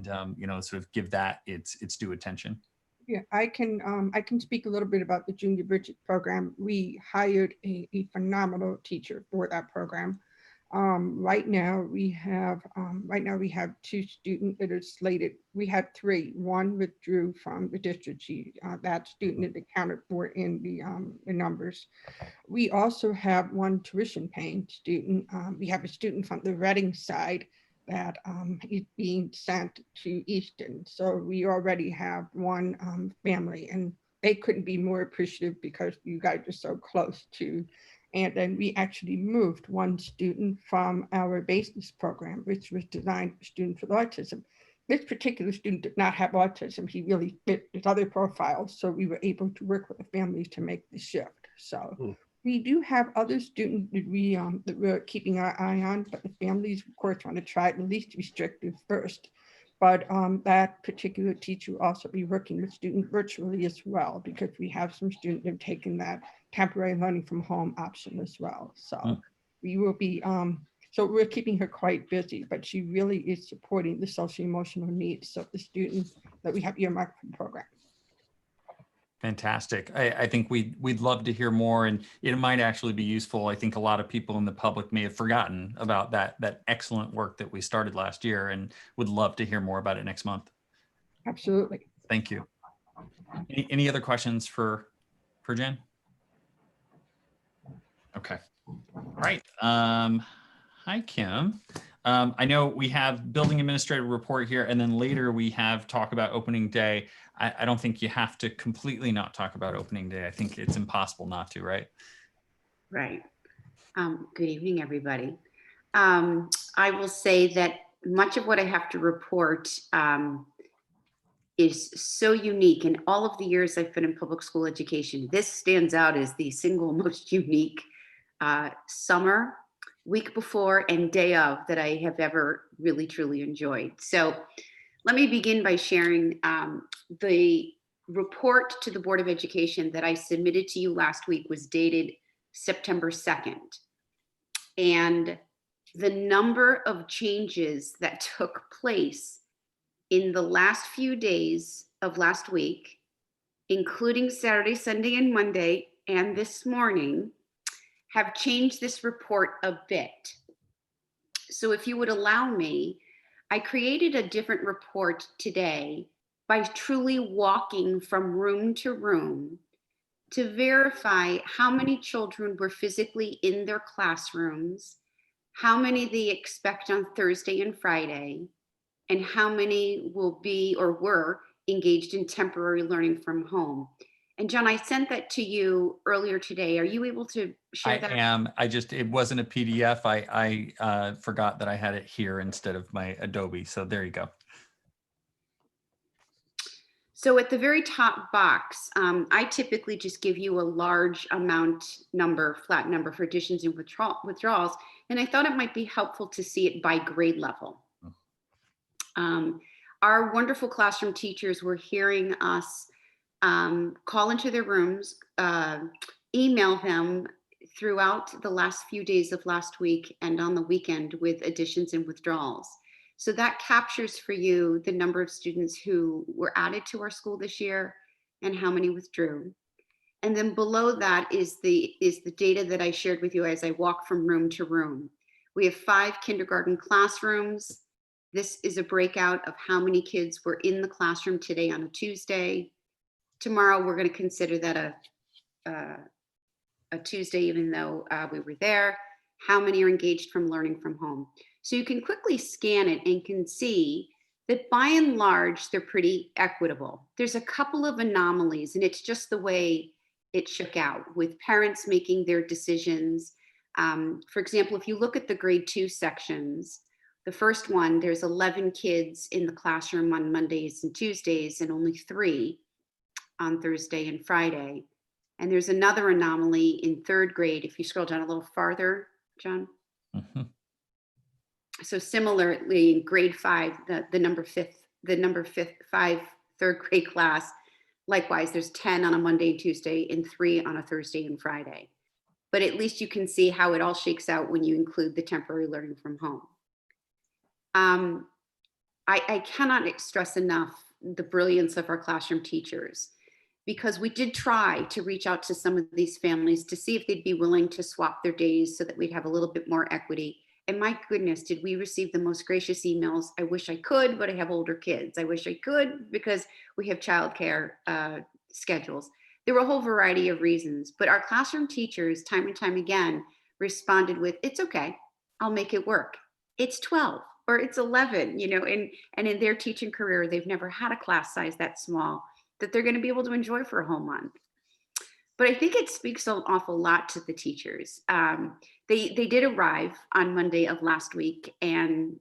sort of give that its due attention. Yeah, I can speak a little bit about the Junior Bridget program. We hired a phenomenal teacher for that program. Right now we have 2 students that are slated. We had 3. One withdrew from the district. That student is accounted for in the numbers. We also have 1 tuition paying student. We have a student from the Reading side that is being sent to Easton. So we already have 1 family, and they couldn't be more appreciative because you guys are so close to. And then we actually moved 1 student from our basis program, which was designed for students with autism. This particular student did not have autism. He really fit his other profiles. So we were able to work with the families to make the shift. So we do have other students that we're keeping our eye on, but the families, of course, want to try the least restrictive first. But that particular teacher will also be working with students virtually as well, because we have some students that have taken that temporary learning from home option as well. So we will be, so we're keeping her quite busy, but she really is supporting the social emotional needs of the students that we have earmarked for the program. Fantastic. I think we'd love to hear more, and it might actually be useful. I think a lot of people in the public may have forgotten about that excellent work that we started last year, and would love to hear more about it next month. Absolutely. Thank you. Any other questions for Jen? Okay. All right. Hi, Kim. I know we have building administrative report here, and then later we have talk about opening day. I don't think you have to completely not talk about opening day. I think it's impossible not to, right? Right. Good evening, everybody. I will say that much of what I have to report is so unique. In all of the years I've been in public school education, this stands out as the single most unique summer, week before, and day of that I have ever really, truly enjoyed. So let me begin by sharing the report to the Board of Education that I submitted to you last week was dated September 2nd. And the number of changes that took place in the last few days of last week, including Saturday, Sunday, and Monday, and this morning, have changed this report a bit. So if you would allow me, I created a different report today by truly walking from room to room to verify how many children were physically in their classrooms, how many they expect on Thursday and Friday, and how many will be or were engaged in temporary learning from home. And John, I sent that to you earlier today. Are you able to share that? I am. It wasn't a PDF. I forgot that I had it here instead of my Adobe. So there you go. So at the very top box, I typically just give you a large flat number for additions and withdrawals. And I thought it might be helpful to see it by grade level. Our wonderful classroom teachers were hearing us call into their rooms, email them throughout the last few days of last week and on the weekend with additions and withdrawals. So that captures for you the number of students who were added to our school this year and how many withdrew. And then below that is the data that I shared with you as I walk from room to room. We have 5 kindergarten classrooms. This is a breakout of how many kids were in the classroom today on a Tuesday. Tomorrow, we're going to consider that a Tuesday, even though we were there. How many are engaged from learning from home? So you can quickly scan it and can see that by and large, they're pretty equitable. There's a couple of anomalies, and it's just the way it shook out with parents making their decisions. For example, if you look at the grade 2 sections, The first one, there's 11 kids in the classroom on Mondays and Tuesdays and only 3 on Thursday and Friday. And there's another anomaly in 3rd grade. If you scroll down a little farther, John. Mm-hmm. So similarly in grade 5, the number 5 3rd grade class, likewise, there's 10 on a Monday and Tuesday and 3 on a Thursday and Friday. But at least you can see how it all shakes out when you include the temporary learning from home. I cannot stress enough the brilliance of our classroom teachers, because we did try to reach out to some of these families to see if they'd be willing to swap their days so that we'd have a little bit more equity. And my goodness, did we receive the most gracious emails. I wish I could, but I have older kids. I wish I could because we have childcare schedules. There were a whole variety of reasons, but our classroom teachers time and time again responded with, it's okay, I'll make it work. It's 12 or it's 11, you know, and in their teaching career, they've never had a class size that small that they're going to be able to enjoy for a whole month. But I think it speaks an awful lot to the teachers. They did arrive on Monday of last week, and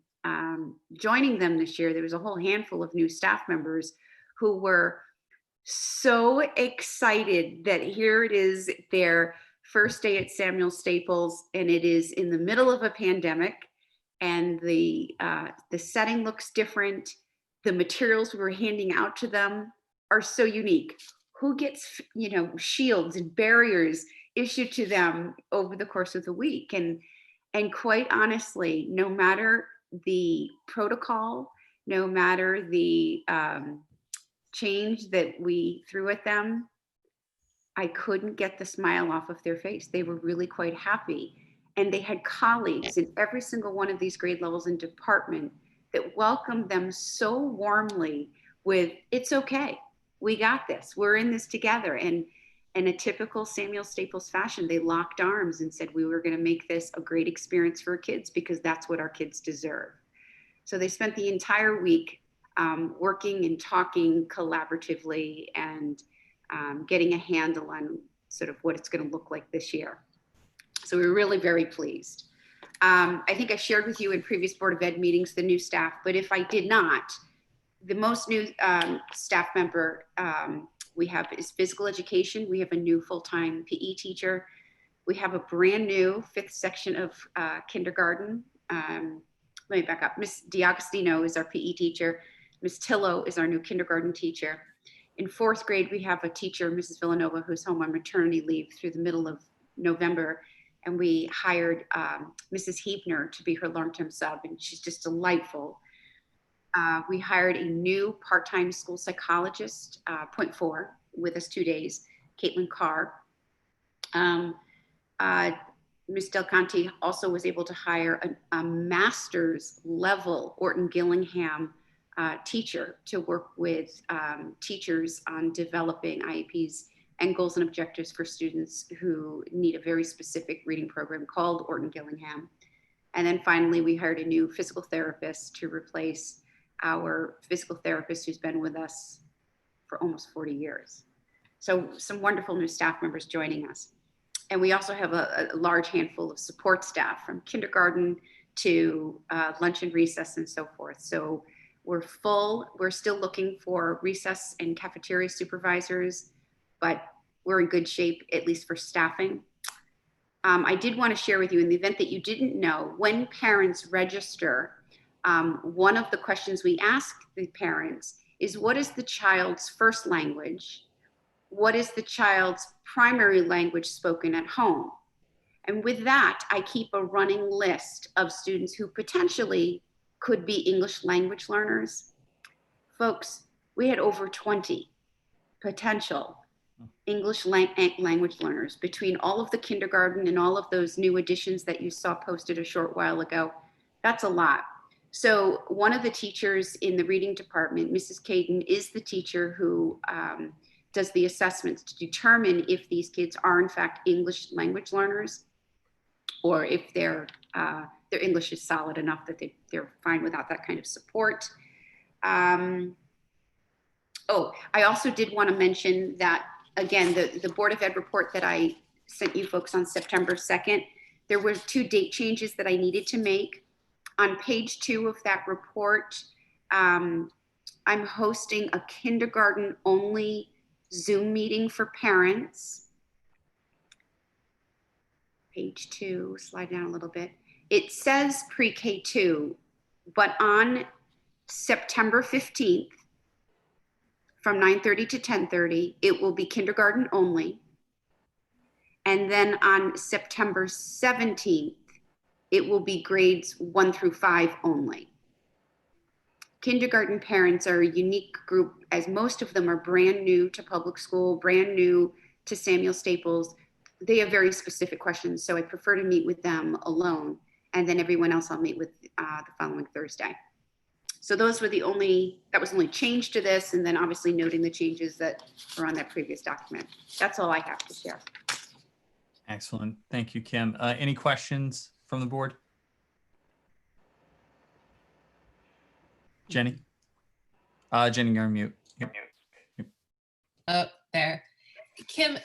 joining them this year, there was a whole handful of new staff members who were so excited that here it is, their first day at Samuel Staples, and it is in the middle of a pandemic, and the setting looks different. The materials we're handing out to them are so unique. Who gets, you know, shields and barriers issued to them over the course of the week? And quite honestly, no matter the protocol, no matter the change that we threw at them, I couldn't get the smile off of their face. They were really quite happy. And they had colleagues in every single one of these grade levels and department that welcomed them so warmly with, it's okay, we got this, we're in this together. And in a typical Samuel Staples fashion, they locked arms and said, we were gonna make this a great experience for our kids because that's what our kids deserve. So they spent the entire week working and talking collaboratively and getting a handle on sort of what it's gonna look like this year. So we were really very pleased. I think I shared with you in previous Board of Ed meetings the new staff, but if I did not, the most new staff member we have is physical education. We have a new full-time PE teacher. We have a brand new 5th section of kindergarten. Let me back up. Miss D'Agostino is our PE teacher. Miss Tillo is our new kindergarten teacher. In 4th grade, we have a teacher, Mrs. Villanova, who's home on maternity leave through the middle of November. And we hired Mrs. Hebner to be her long-term sub, and she's just delightful. We hired a new part-time school psychologist, 0.4, with us 2 days, Caitlin Carr. Ms. Del Conte also was able to hire a master's level Orton Gillingham teacher to work with teachers on developing IEPs and goals and objectives for students who need a very specific reading program called Orton Gillingham. And then finally, we hired a new physical therapist to replace our physical therapist who's been with us for almost 40 years. So some wonderful new staff members joining us. And we also have a large handful of support staff from kindergarten to lunch and recess and so forth. So we're full. We're still looking for recess and cafeteria supervisors, but we're in good shape, at least for staffing. I did want to share with you, in the event that you didn't know, when parents register, one of the questions we ask the parents is, what is the child's first language? What is the child's primary language spoken at home? And with that, I keep a running list of students who potentially could be English language learners. Folks, we had over 20 potential English language learners between all of the kindergarten and all of those new additions that you saw posted a short while ago. That's a lot. So one of the teachers in the reading department, Mrs. Caden, is the teacher who does the assessments to determine if these kids are in fact English language learners, or if their English is solid enough that they're fine without that kind of support. Oh, I also did want to mention that, again, the Board of Ed report that I sent you folks on September 2nd, there were 2 date changes that I needed to make. On page 2 of that report, I'm hosting a kindergarten only Zoom meeting for parents. Page 2, slide down a little bit. It says pre-K 2, but on September 15th, from 9:30 to 10:30, it will be kindergarten only. And then on September 17th, it will be grades 1 through 5 only. Kindergarten parents are a unique group, as most of them are brand new to public school, brand new to Samuel Staples. They have very specific questions, so I prefer to meet with them alone, and then everyone else I'll meet with the following Thursday. So those were that was only change to this, and then obviously noting the changes that were on that previous document. That's all I have to share. Excellent. Thank you, Kim. Any questions from the board? Jenny? Jenny, you're on mute. Yep. Oh, there. Kim,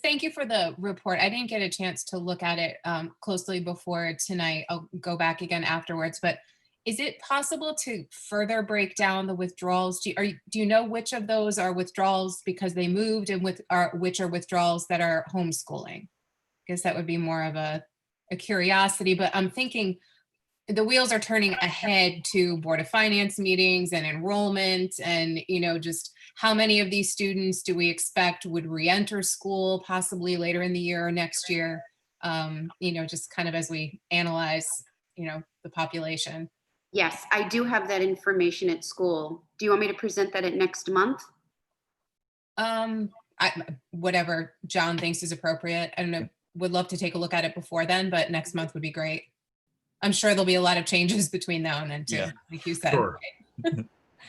thank you for the report. I didn't get a chance to look at it closely before tonight. I'll go back again afterwards, but is it possible to further break down the withdrawals? Do you know which of those are withdrawals because they moved and which are withdrawals that are homeschooling? I guess that would be more of a curiosity, but I'm thinking the wheels are turning ahead to Board of Finance meetings and enrollment, and just how many of these students do we expect would re-enter school possibly later in the year or next year? Just kind of as we analyze, the population. Yes, I do have that information at school. Do you want me to present that at next month? Whatever John thinks is appropriate. I don't know. Would love to take a look at it before then, but next month would be great. I'm sure there'll be a lot of changes between now and then too, Yeah. like you said. Sure.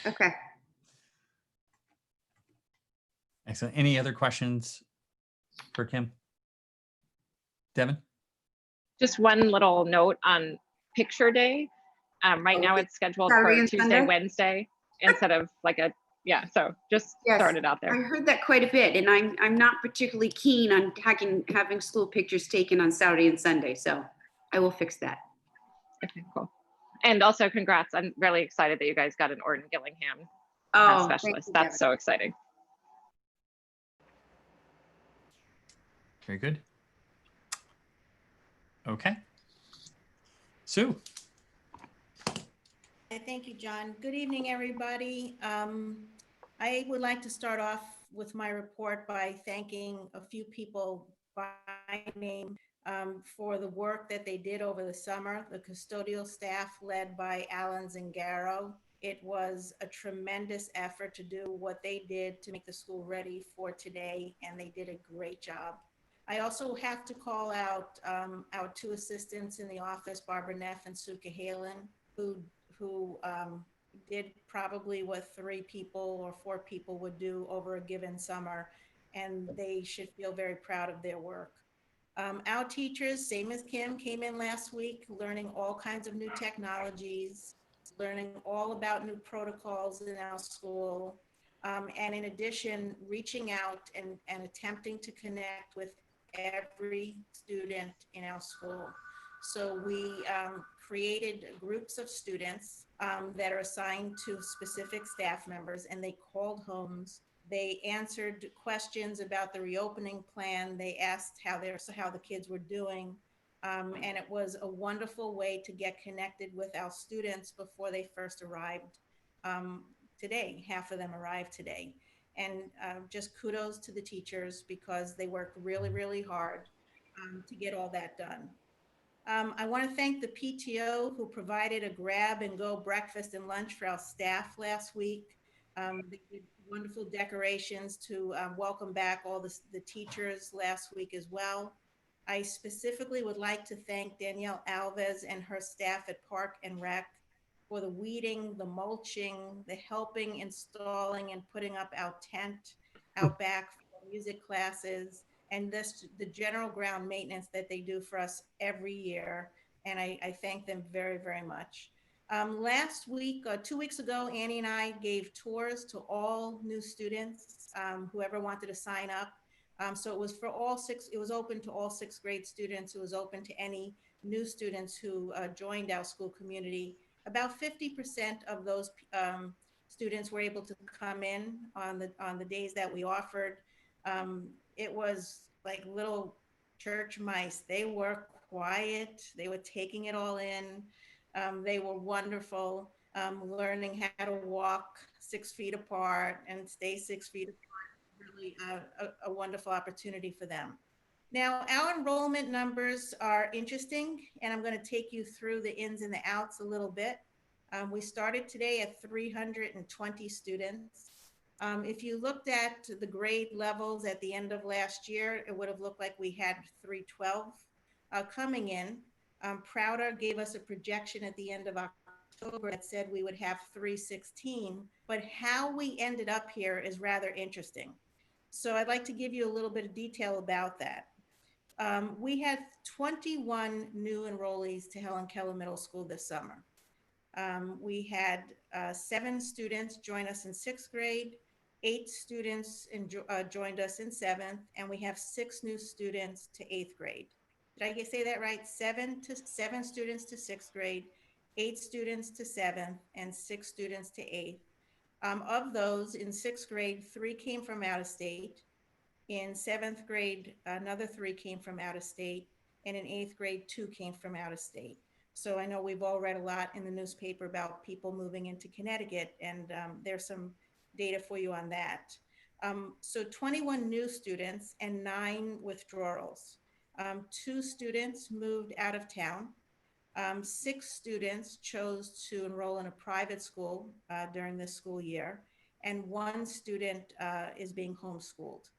Okay. Excellent. Any other questions for Kim? Devin? Just one little note on picture day. Right now it's scheduled Saturday for and Tuesday, Sunday? Wednesday, instead of so just Yes, throwing it out I there. heard that quite a bit, and I'm not particularly keen on having school pictures taken on Saturday and Sunday, so I will fix that. Okay, cool. And also congrats. I'm really excited that you guys got an Orton Gillingham Oh, specialist. you, That's Devin. so exciting. Very good. Okay. Sue. Thank you, John. Good evening, everybody. I would like to start off with my report by thanking a few people by name for the work that they did over the summer. The custodial staff led by Alan Zingaro. It was a tremendous effort to do what they did to make the school ready for today, and they did a great job. I also have to call out our 2 assistants in the office, Barbara Neff and Sue Cahalan, who did probably what 3 people or 4 people would do over a given summer, and they should feel very proud of their work. Our teachers, same as Kim, came in last week learning all kinds of new technologies, learning all about new protocols in our school, and in addition, reaching out and attempting to connect with every student in our school. So we created groups of students that are assigned to specific staff members, and they called homes. They answered questions about the reopening plan. They asked how the kids were doing. And it was a wonderful way to get connected with our students before they first arrived today. Half of them arrived today. And just kudos to the teachers because they worked really, really hard to get all that done. I want to thank the PTO who provided a grab and go breakfast and lunch for our staff last week. They did wonderful decorations to welcome back all the teachers last week as well. I specifically would like to thank Danielle Alves and her staff at Park and Rec for the weeding, the mulching, the helping, installing, and putting up our tent out back for music classes, and the general ground maintenance that they do for us every year. And I thank them very, very much. Last week, 2 weeks ago, Annie and I gave tours to all new students, whoever wanted to sign up. So it was for all 6, it was open to all 6th grade students. It was open to any new students who joined our school community. About 50% of those students were able to come in on the days that we offered. It was like little church mice. They were quiet. They were taking it all in. They were wonderful, learning how to walk 6 feet apart and stay 6 feet apart. Really a wonderful opportunity for them. Now, our enrollment numbers are interesting, and I'm going to take you through the ins and the outs a little bit. We started today at 320 students. If you looked at the grade levels at the end of last year, it would have looked like we had 312 coming in. Prouder gave us a projection at the end of October that said we would have 316, but how we ended up here is rather interesting. So I'd like to give you a little bit of detail about that. We had 21 new enrollees to Helen Keller Middle School this summer. We had 7 students join us in 6th grade, 8 students joined us in 7th, and we have 6 new students to 8th grade. Did I say that right? 7 students to 6th grade, 8 students to 7th, and 6 students to 8th. Of those in 6th grade, 3 came from out of state. In 7th grade, another 3 came from out of state. And in 8th grade, 2 came from out of state. So I know we've all read a lot in the newspaper about people moving into Connecticut, and there's some data for you on that. So 21 new students and 9 withdrawals. 2 students moved out of town. 6 students chose to enroll in a private school during this school year, and 1 student is being homeschooled.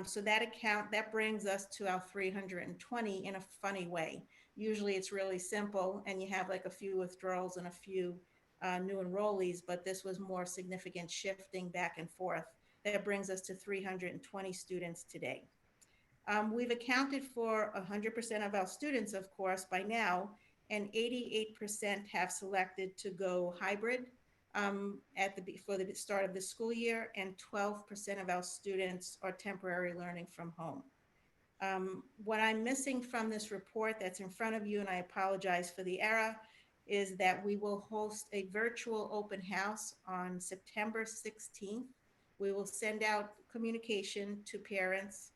So that brings us to our 320 in a funny way. Usually it's really simple and you have like a few withdrawals and a few new enrollees, but this was more significant shifting back and forth. That brings us to 320 students today. We've accounted for 100% of our students, of course, by now, and 88% have selected to go hybrid for the start of the school year, and 12% of our students are temporary learning from home. What I'm missing from this report that's in front of you, and I apologize for the error, is that we will host a virtual open house on September 16th. We will send out communication to parents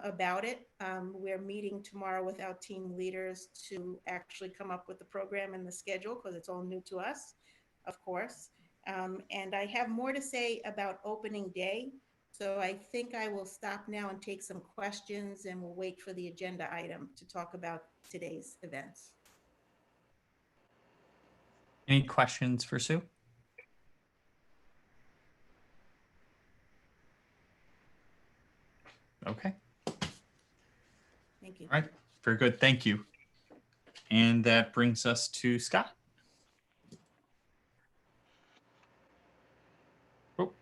about it. We're meeting tomorrow with our team leaders to actually come up with the program and the schedule, because it's all new to us, of course. And I have more to say about opening day. So I think I will stop now and take some questions, and we'll wait for the agenda item to talk about today's events. Any questions for Sue? Okay. Thank you. All right. Very good. Thank you. And that brings us to Scott. Oh.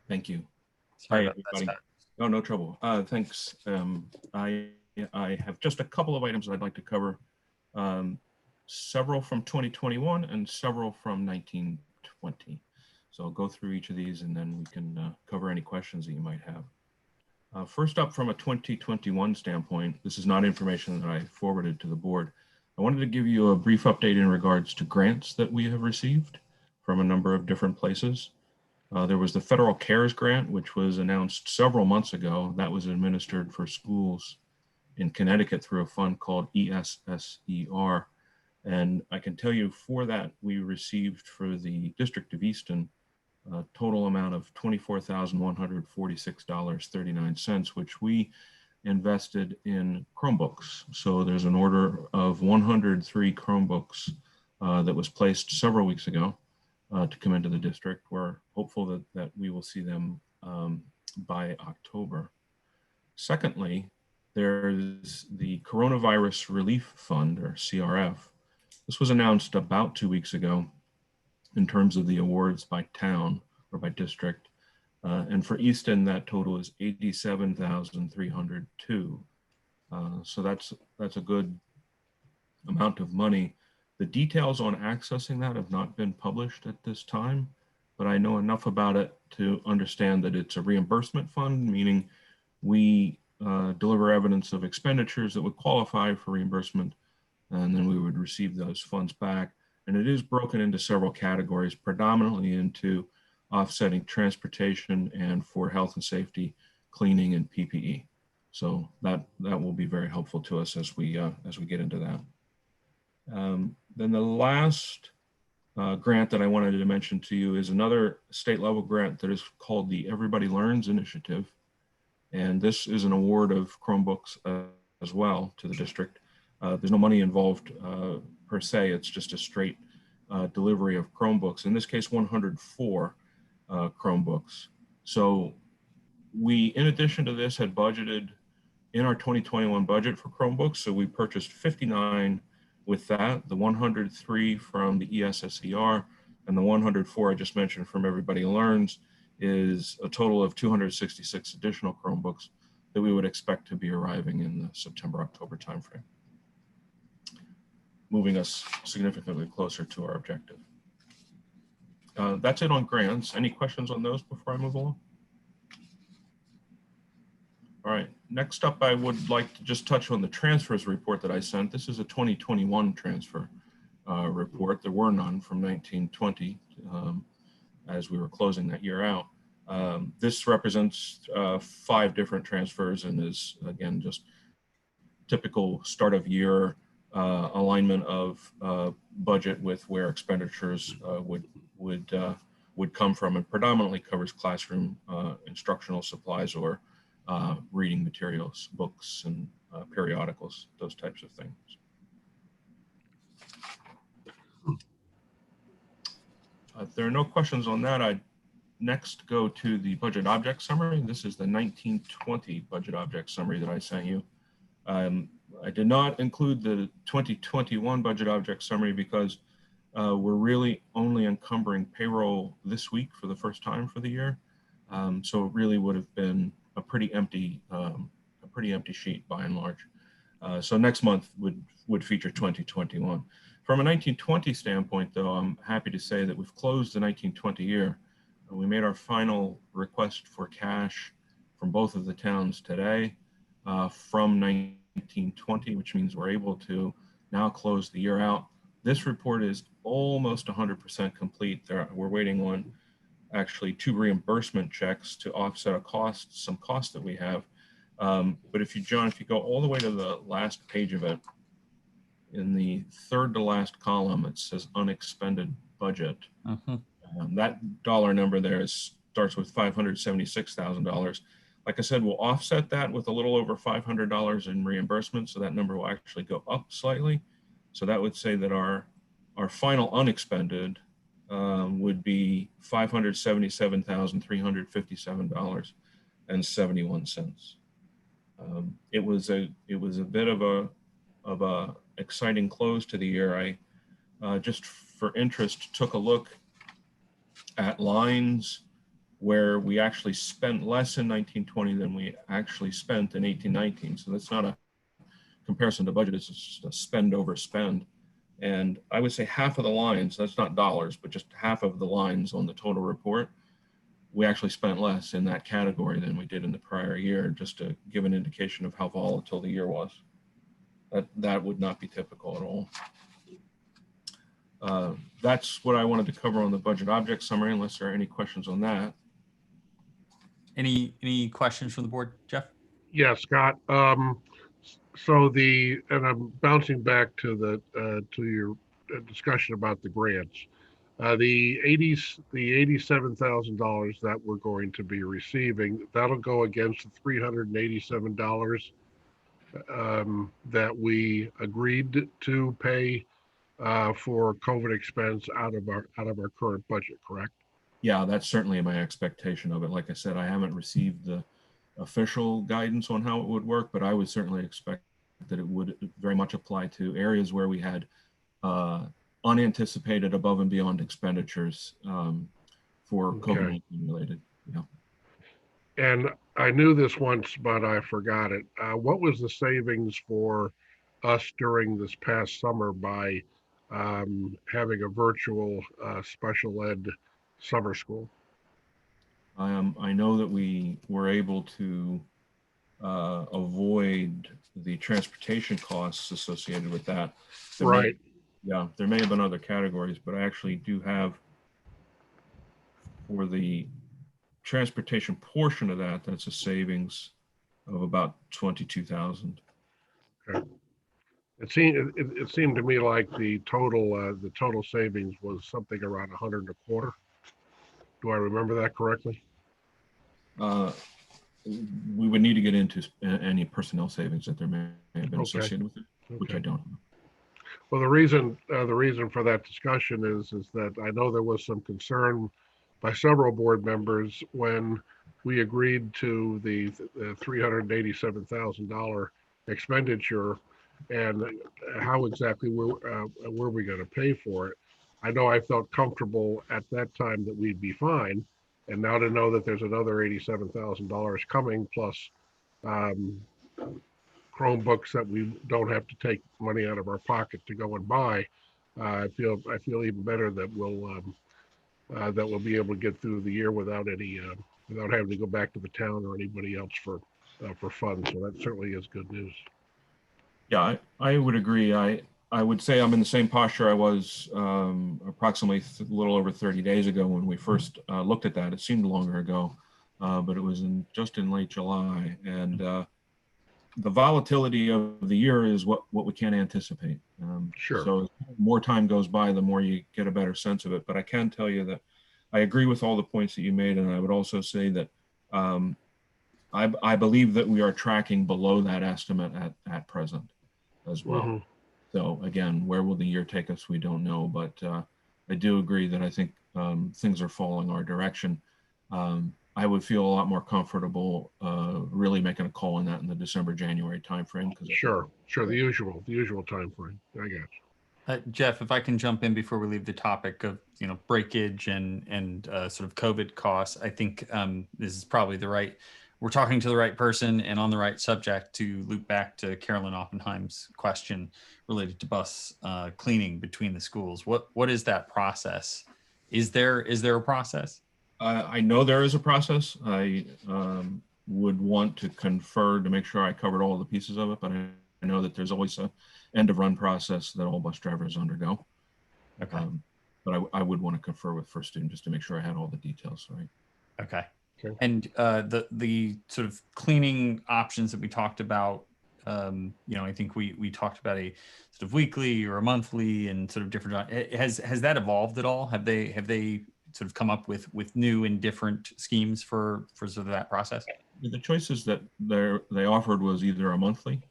Thank you. Sorry Hi, about that, everybody. Scott. Oh, no trouble. Thanks. I have just a couple of items I'd like to cover. Several from 2021 and several from 1920. So I'll go through each of these and then we can cover any questions that you might have. First up, from a 2021 standpoint, this is not information that I forwarded to the board. I wanted to give you a brief update in regards to grants that we have received from a number of different places. There was the Federal CARES Grant, which was announced several months ago. That was administered for schools in Connecticut through a fund called ESSER. And I can tell you for that, we received for the District of Easton a total amount of $24,146.39, which we invested in Chromebooks. So there's an order of 103 Chromebooks that was placed several weeks ago to come into the district. We're hopeful that we will see them by October. Secondly, there's the Coronavirus Relief Fund, or CRF. This was announced about 2 weeks ago in terms of the awards by town or by district. And for Easton, that total is $87,302. So that's a good amount of money. The details on accessing that have not been published at this time. but I know enough about it to understand that it's a reimbursement fund, meaning we deliver evidence of expenditures that would qualify for reimbursement, and then we would receive those funds back. And it is broken into several categories, predominantly into offsetting transportation and for health and safety, cleaning and PPE. So that will be very helpful to us as we get into that. Then the last grant that I wanted to mention to you is another state level grant that is called the Everybody Learns Initiative. And this is an award of Chromebooks as well to the district. There's no money involved per se, it's just a straight delivery of Chromebooks. In this case, 104 Chromebooks. So we, in addition to this, had budgeted in our 2021 budget for Chromebooks. So we purchased 59 with that, the 103 from the ESSER and the 104 I just mentioned from Everybody Learns is a total of 266 additional Chromebooks that we would expect to be arriving in the September-October timeframe, moving us significantly closer to our objective. That's it on grants. Any questions on those before I move along? All right, next up, I would like to just touch on the transfers report that I sent. This is a 2021 transfer report. There were none from 1920 as we were closing that year out. This represents 5 different transfers and is, again, just typical start of year alignment of budget with where expenditures would come from, and predominantly covers classroom instructional supplies or reading materials, books and periodicals, those types of things. If there are no questions on that, I'd next go to the budget object summary. This is the 1920 budget object summary that I sent you. I did not include the 2021 budget object summary because we're really only encumbering payroll this week for the first time for the year. So it really would have been a pretty empty sheet by and large. So next month would feature 2021. From a 1920 standpoint, though, I'm happy to say that we've closed the 1920 year. We made our final request for cash from both of the towns today from 1920, which means we're able to now close the year out. This report is almost 100% complete. We're waiting on actually 2 reimbursement checks to offset some costs that we have. But if you go all the way to the last page of it, in the third to last column, it says unexpended budget. That dollar number there starts with $576,000. Like I said, we'll offset that with a little over $500 in reimbursement, so that number will actually go up slightly. So that would say that our final unexpended would be $577,357.71. It was a bit of a exciting close to the year. I just for interest took a look at lines where we actually spent less in 1920 than we actually spent in 1819. So that's not a comparison to budget, it's just a spend over spend. And I would say half of the lines, that's not dollars, but just half of the lines on the total report, we actually spent less in that category than we did in the prior year, just to give an indication of how volatile the year was. That would not be typical at all. That's what I wanted to cover on the budget object summary, unless there are any questions on that. Any questions from the board, Jeff? Yeah, Scott. And I'm bouncing back to your discussion about the grants. The $87,000 that we're going to be receiving, that'll go against the $387 that we agreed to pay for COVID expense out of our current budget, correct? Yeah, that's certainly my expectation of it. Like I said, I haven't received the official guidance on how it would work, but I would certainly expect that it would very much apply to areas where we had unanticipated above and beyond expenditures for COVID-19 related. Yeah. And I knew this once, but I forgot it. What was the savings for us during this past summer by having a virtual special ed summer school? I know that we were able to avoid the transportation costs associated with that. Right. Yeah, there may have been other categories, but I actually do have for the transportation portion of that, that's a savings of about 22,000. Okay. It seemed to me like the total savings was something around 100 and a quarter. Do I remember that correctly? We would need to get into any personnel savings that there may have been Okay. associated with it, which I Okay. don't know. Well, the reason for that discussion is that I know there was some concern by several board members when we agreed to the $387,000 expenditure, and how exactly were we going to pay for it. I know I felt comfortable at that time that we'd be fine, and now to know that there's another $87,000 coming, plus Chromebooks that we don't have to take money out of our pocket to go and buy, I feel even better that we'll be able to get through the year without without having to go back to the town or anybody else for funds. So that certainly is good news. Yeah, I would agree. I would say I'm in the same posture I was approximately a little over 30 days ago when we first looked at that. It seemed longer ago, but it was just in late July. And the volatility of the year is what we can't anticipate. Sure. So more time goes by, the more you get a better sense of it. But I can tell you that I agree with all the points that you made. And I would also say that I believe that we are tracking below that estimate at present as well. Mm-hmm. So again, where will the year take us? We don't know, but I do agree that I think things are falling our direction. I would feel a lot more comfortable really making a call on that in the December-January timeframe. Sure, the usual timeframe. I got you. Jeff, if I can jump in before we leave the topic of breakage and sort of COVID costs, I think this is probably we're talking to the right person and on the right subject to loop back to Carolyn Oppenheim's question related to bus cleaning between the schools. What is that process? Is there a process? I know there is a process. I would want to confer to make sure I covered all the pieces of it, but I know that there's always a end of run process that all bus drivers undergo. Okay. But I would want to confer with First Student just to make sure I had all the details right. Okay. And the sort of cleaning options that we talked about, I think we talked about a sort of weekly or a monthly and sort of different. Has that evolved at all? Have they sort of come up with new and different schemes for sort of that process? The choices that they offered was either a monthly,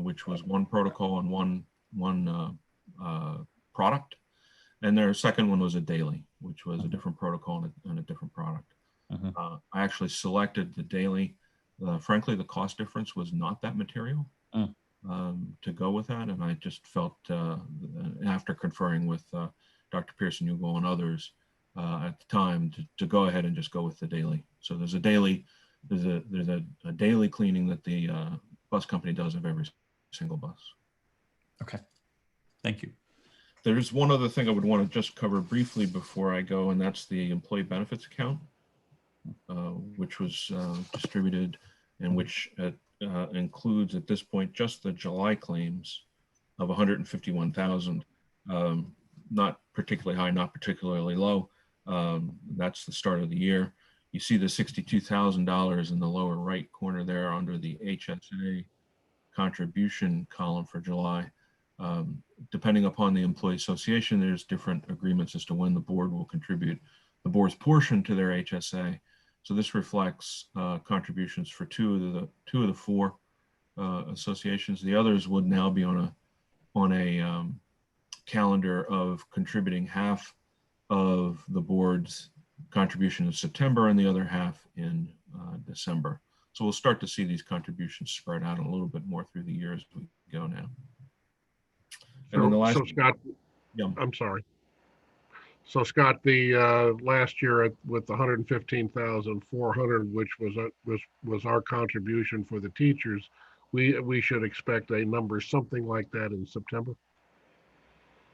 which was one protocol and one product, and their second one was a daily, which was a different protocol and a different product. I actually selected the daily. Frankly, the cost difference was not that material to go with that, and I just felt after conferring with Dr. Pearson, Hugo, and others at the time to go ahead and just go with the daily. So there's a daily cleaning that the bus company does of every single bus. Okay, thank you. There's one other thing I would want to just cover briefly before I go, and that's the employee benefits account, which was distributed and which includes at this point just the July claims of 151,000. Not particularly high, not particularly low. That's the start of the year. You see the $62,000 in the lower right corner there under the HSA contribution column for July. Depending upon the employee association, there's different agreements as to when the board will contribute the board's portion to their HSA. So this reflects contributions for two of the four associations. The others would now be on a calendar of contributing half of the board's contribution in September and the other half in December. So we'll start to see these contributions spread out a little bit more through the year as we go now. And then the last, so Scott, yeah. I'm sorry. So Scott, the last year with the 115,400, which was our contribution for the teachers, we should expect a number something like that in September.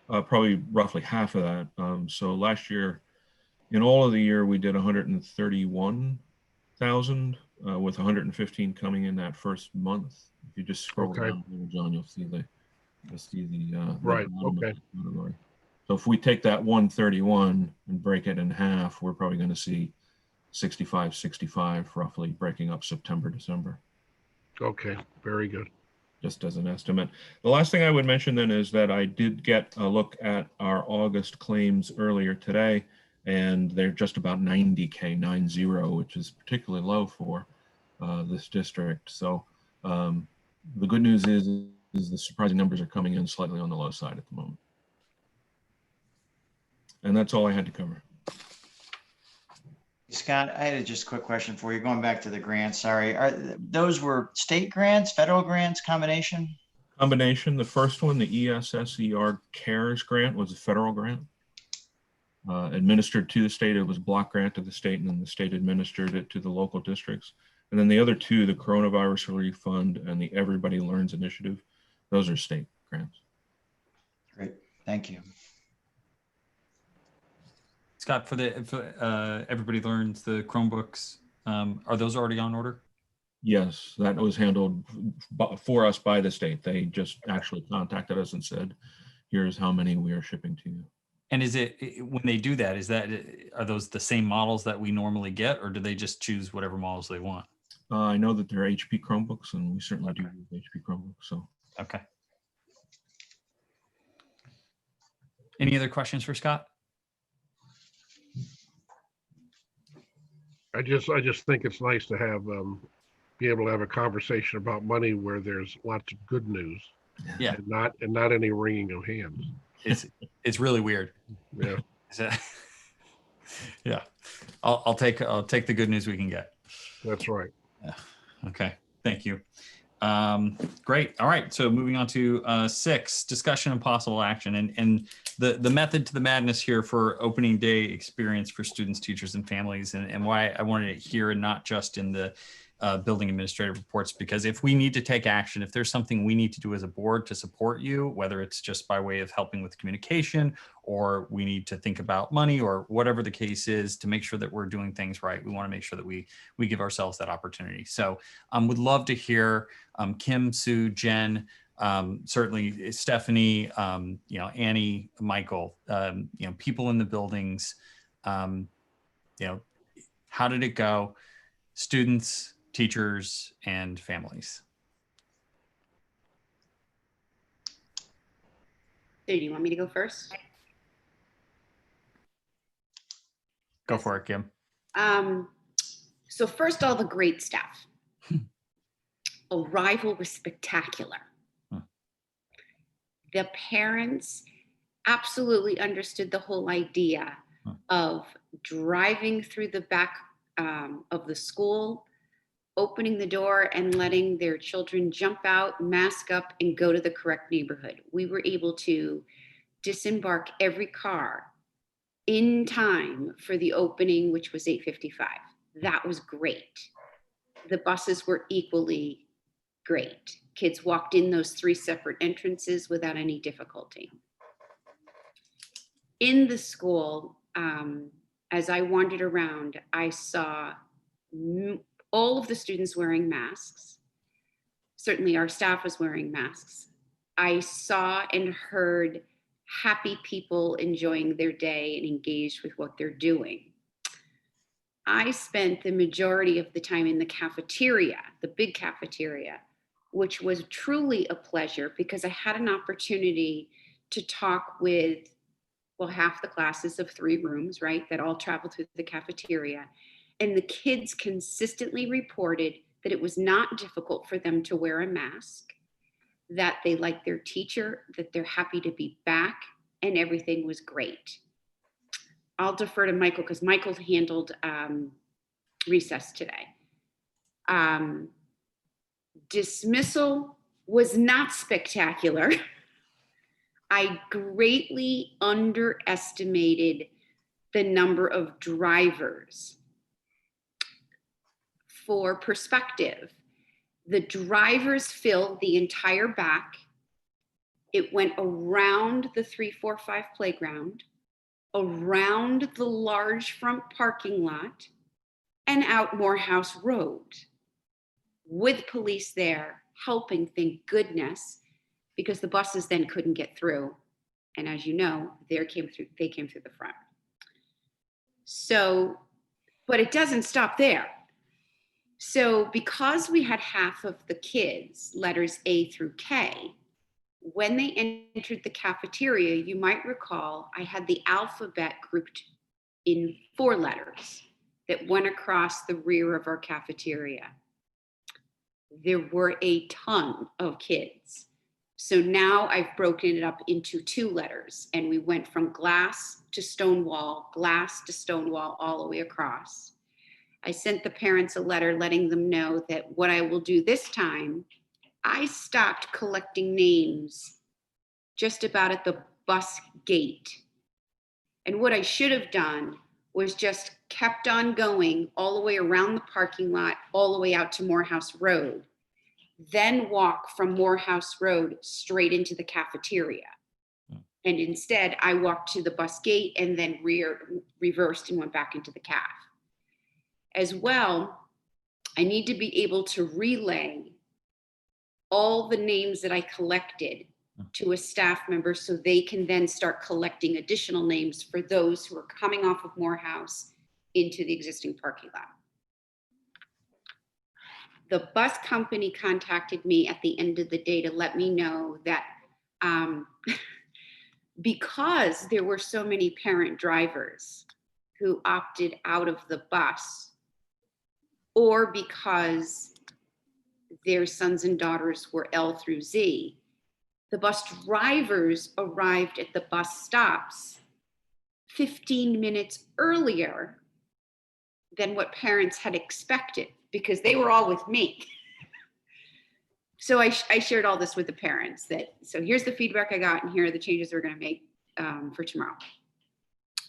Probably roughly half of that. So last year, In all of the year, we did 131,000 with 115 coming in that first month. If you just scroll Okay. down, John, you'll see the Right, bottom okay. category. So if we take that 131 and break it in half, we're probably going to see 65 roughly, breaking up September, December. Okay, very good. Just as an estimate. The last thing I would mention then is that I did get a look at our August claims earlier today, and they're just about 90K, 90, which is particularly low for this district. So the good news is the surprising numbers are coming in slightly on the low side at the moment. And that's all I had to cover. Scott, I had just a quick question for you. Going back to the grants, sorry. Those were state grants, federal grants, combination? Combination. The first one, the ESSER CARES grant, was a federal grant. Administered to the state. It was block grant to the state, and then the state administered it to the local districts. And then the other two, the Coronavirus Relief Fund and the Everybody Learns Initiative, those are state grants. Great, thank you. Scott, for Everybody Learns, the Chromebooks, are those already on order? Yes, that was handled for us by the state. They just actually contacted us and said, here's how many we are shipping to you. And is it, when they do that, are those the same models that we normally get, or do they just choose whatever models they want? I know that they're HP Chromebooks, and we certainly do use HP Chromebooks. So okay. Any other questions for Scott? I just think it's nice to have be able to have a conversation about money where there's lots of good news. Yeah. And not any wringing of hands. It's really weird. Yeah. Yeah. I'll take the good news we can get. That's right. Yeah. Okay. Thank you. Great. All right. So moving on to 6, discussion and possible action, and the method to the madness here for opening day experience for students, teachers, and families, and why I wanted it here and not just in the building administrative reports, because if we need to take action, if there's something we need to do as a board to support you, whether it's just by way of helping with communication, or we need to think about money, or whatever the case is, to make sure that we're doing things right, we want to make sure that we give ourselves that opportunity. So would love to hear Kim, Sue, Jen, certainly Stephanie, Annie, Michael, people in the buildings, how did it go? Students, teachers, and families. So do you want me to go first? Go for it, Kim. So first, all the great stuff. Arrival was spectacular. The parents absolutely understood the whole idea of driving through the back of the school, opening the door and letting their children jump out, mask up, and go to the correct neighborhood. We were able to disembark every car in time for the opening, which was 8:55. That was great. The buses were equally great. Kids walked in those 3 separate entrances without any difficulty. In the school, as I wandered around, I saw all of the students wearing masks. Certainly our staff was wearing masks. I saw and heard happy people enjoying their day and engaged with what they're doing. I spent the majority of the time in the cafeteria, the big cafeteria, which was truly a pleasure because I had an opportunity to talk with, half the classes of 3 rooms, right, that all traveled through the cafeteria. And the kids consistently reported that it was not difficult for them to wear a mask, that they liked their teacher, that they're happy to be back, and everything was great. I'll defer to Michael because Michael handled recess today. Dismissal was not spectacular. I greatly underestimated the number of drivers. For perspective, the drivers filled the entire back. It went around the 3, 4, 5 playground. around the large front parking lot and out Morehouse Road with police there helping, thank goodness, because the buses then couldn't get through. And as you know, they came through the front. So, but it doesn't stop there. So because we had half of the kids, letters A through K, when they entered the cafeteria, you might recall I had the alphabet grouped in 4 letters that went across the rear of our cafeteria. There were a ton of kids. So now I've broken it up into 2 letters, and we went from glass to Stonewall, all the way across. I sent the parents a letter letting them know that what I will do this time, I stopped collecting names just about at the bus gate. And what I should have done was just kept on going all the way around the parking lot, all the way out to Morehouse Road, then walk from Morehouse Road straight into the cafeteria. And instead, I walked to the bus gate and then reversed and went back into the caf. As well, I need to be able to relay all the names that I collected to a staff member so they can then start collecting additional names for those who are coming off of Morehouse into the existing parking lot. The bus company contacted me at the end of the day to let me know that because there were so many parent drivers who opted out of the bus, or because their sons and daughters were L through Z, the bus drivers arrived at the bus stops 15 minutes earlier than what parents had expected, because they were all with me. So I shared all this with the parents so here's the feedback I got and here are the changes we're gonna make for tomorrow.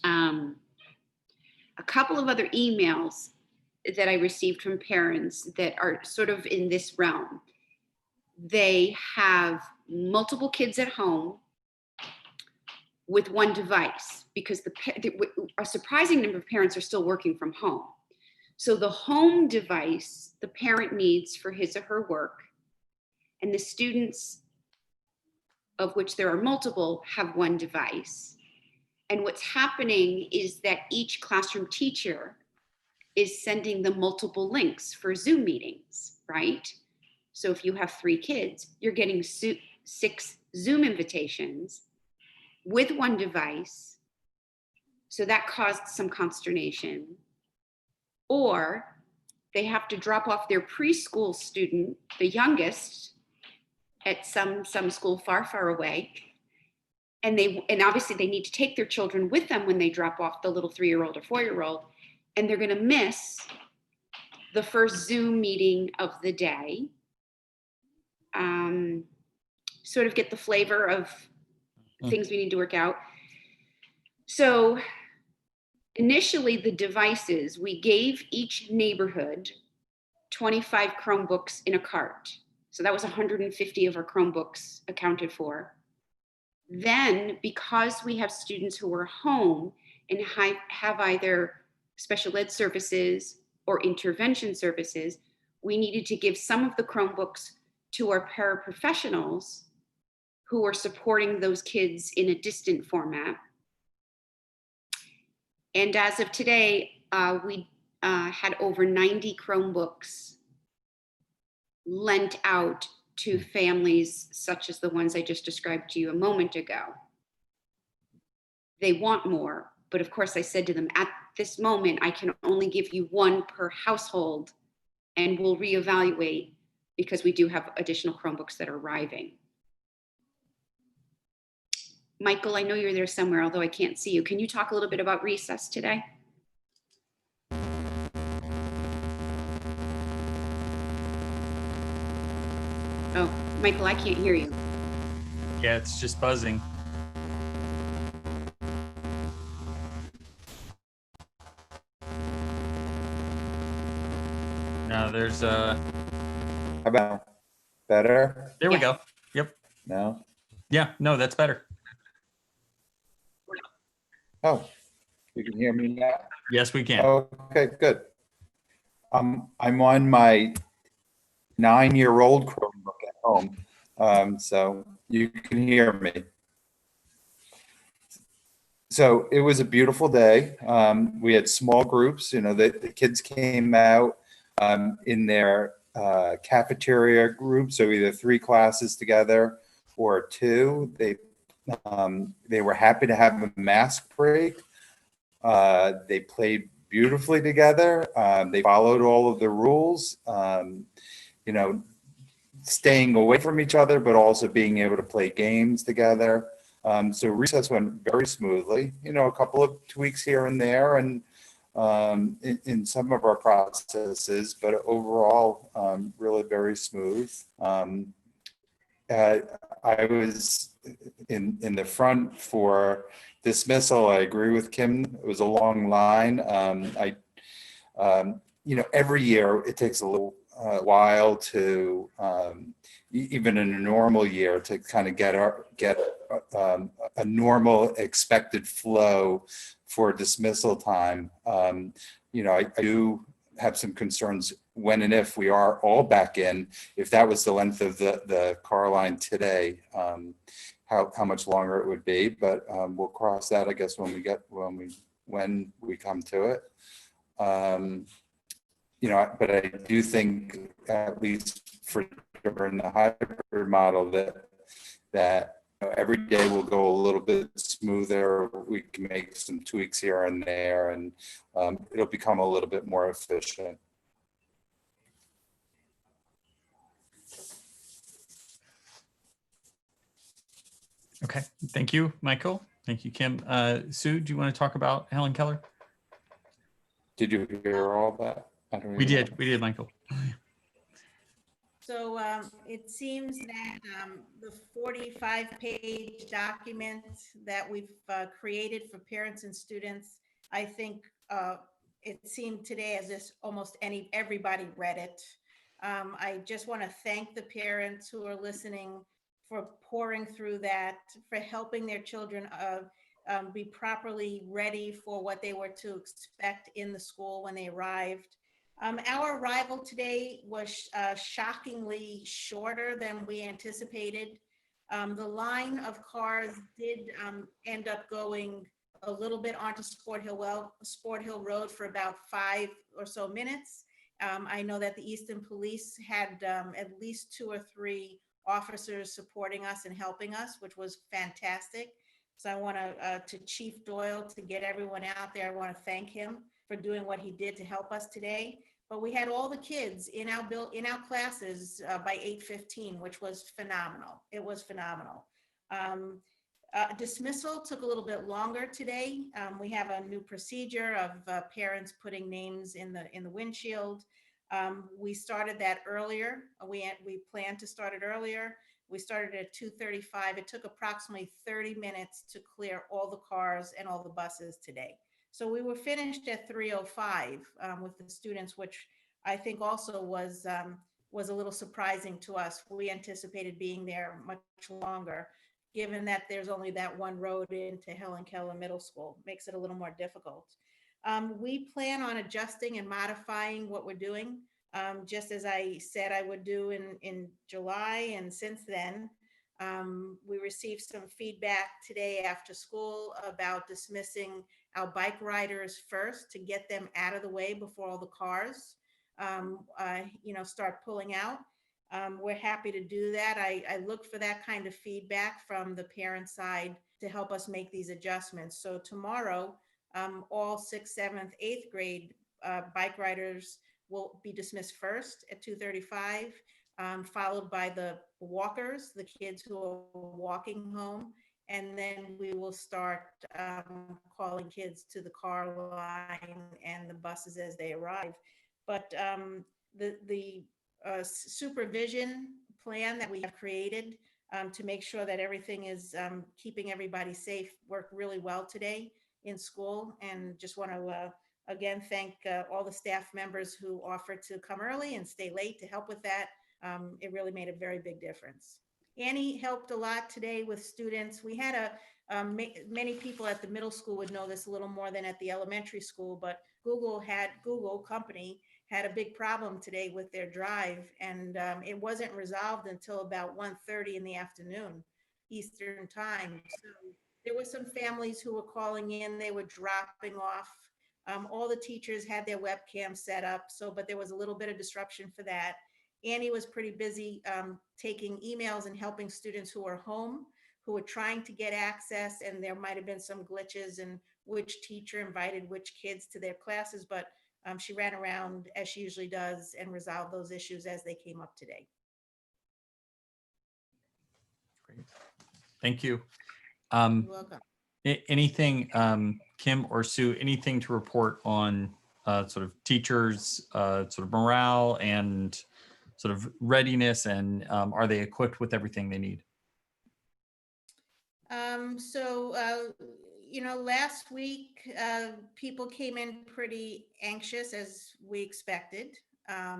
A couple of other emails that I received from parents that are sort of in this realm. They have multiple kids at home with one device because a surprising number of parents are still working from home. So the home device the parent needs for his or her work, and the students, of which there are multiple, have one device. And what's happening is that each classroom teacher is sending them multiple links for Zoom meetings, right? So if you have 3 kids, you're getting 6 Zoom invitations with one device. So that caused some consternation. Or they have to drop off their preschool student, the youngest, at some school far, far away. And obviously they need to take their children with them when they drop off the little 3-year-old or 4-year-old. And they're gonna miss the first Zoom meeting of the day. Sort of get the flavor of things we need to work out. So initially the devices, we gave each neighborhood 25 Chromebooks in a cart. So that was 150 of our Chromebooks accounted for. Then, because we have students who are home and have either special ed services or intervention services, we needed to give some of the Chromebooks to our paraprofessionals who are supporting those kids in a distant format. And as of today, we had over 90 Chromebooks lent out to families such as the ones I just described to you a moment ago. They want more, but of course I said to them, at this moment, I can only give you 1 per household, and we'll reevaluate because we do have additional Chromebooks that are arriving. Michael, I know you're there somewhere, although I can't see you. Can you talk a little bit about recess today? Oh, Michael, I can't hear you. Yeah, it's just buzzing. No, there's How about better? There we go. Yep. No? Yeah, no, that's better. Oh, You can hear me now? Yes, we can. Okay, good. I'm on my 9-year-old Chromebook at home, so you can hear me. So it was a beautiful day. We had small groups. You know, the kids came out in their cafeteria groups, so either 3 classes together or 2. They were happy to have a mask break. They played beautifully together. They followed all of the rules, you know, staying away from each other, but also being able to play games together. So recess went very smoothly, you know, a couple of tweaks here and there and in some of our processes, but overall, really very smooth. I was in the front for dismissal. I agree with Kim. It was a long line. You know, every year it takes a little while to, even in a normal year, to kind of get a normal expected flow for dismissal time. You know, I do have some concerns when and if we are all back in, if that was the length of the car line today, how much longer it would be, but we'll cross that, I guess, when we come to it. You know, but I do think, at least for during the hybrid model, that you know, every day will go a little bit smoother. We can make some tweaks here and there, and it'll become a little bit more efficient. Okay, thank you, Michael. Thank you, Kim. Sue, do you want to talk about Helen Keller? Did you hear all that? We did, Michael. So it seems that the 45-page document that we've created for parents and students, I think it seemed today as if almost everybody read it. I just want to thank the parents who are listening for pouring through that, for helping their children be properly ready for what they were to expect in the school when they arrived. Our arrival today was shockingly shorter than we anticipated. The line of cars did end up going a little bit onto Sport Hill Road for about 5 or so minutes. I know that the Easton Police had at least 2 or 3 officers supporting us and helping us, which was fantastic. So I want to Chief Doyle, to get everyone out there, I want to thank him for doing what he did to help us today. But we had all the kids in our classes by 8:15, which was phenomenal. It was phenomenal. Dismissal took a little bit longer today. We have a new procedure of parents putting names in the windshield. We started that earlier. We planned to start it earlier. We started at 2:35. It took approximately 30 minutes to clear all the cars and all the buses today. So we were finished at 3:05 with the students, which I think also was a little surprising to us. We anticipated being there much longer, given that there's only that one road into Helen Keller Middle School. Makes it a little more difficult. We plan on adjusting and modifying what we're doing, just as I said I would do in July. And since then, we received some feedback today after school about dismissing our bike riders first to get them out of the way before all the cars, start pulling out. We're happy to do that. I look for that kind of feedback from the parent side to help us make these adjustments. So tomorrow, all 6th, 7th, 8th grade bike riders will be dismissed first at 2:35, followed by the walkers, the kids who are walking home. And then we will start calling kids to the car line and the buses as they arrive. But the supervision plan that we have created to make sure that everything is keeping everybody safe worked really well today in school. And just want to again thank all the staff members who offered to come early and stay late to help with that. It really made a very big difference. Annie helped a lot today with students. We had Many people at the middle school would know this a little more than at the elementary school, but Google company had a big problem today with their drive, and it wasn't resolved until about 1:30 in the afternoon Eastern time. So there were some families who were calling in, they were dropping off. All the teachers had their webcam set up, but there was a little bit of disruption for that. Annie was pretty busy taking emails and helping students who are home, who were trying to get access, and there might have been some glitches in which teacher invited which kids to their classes, but she ran around as she usually does and resolved those issues as they came up today. Great. Thank you. You're welcome. Anything, Kim or Sue, anything to report on sort of teachers, sort of morale and sort of readiness, and are they equipped with everything they need? Last week, people came in pretty anxious, as we expected. I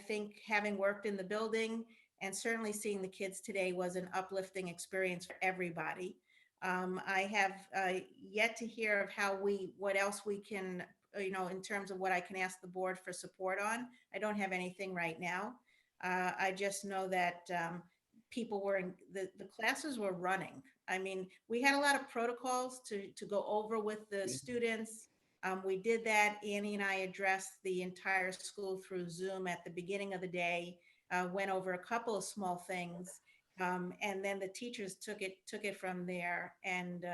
think having worked in the building and certainly seeing the kids today was an uplifting experience for everybody. I have yet to hear of what else we can, in terms of what I can ask the board for support on. I don't have anything right now. I just know that people were the classes were running. I mean, we had a lot of protocols to go over with the students. We did that. Annie and I addressed the entire school through Zoom at the beginning of the day, went over a couple of small things. And then the teachers took it from there. And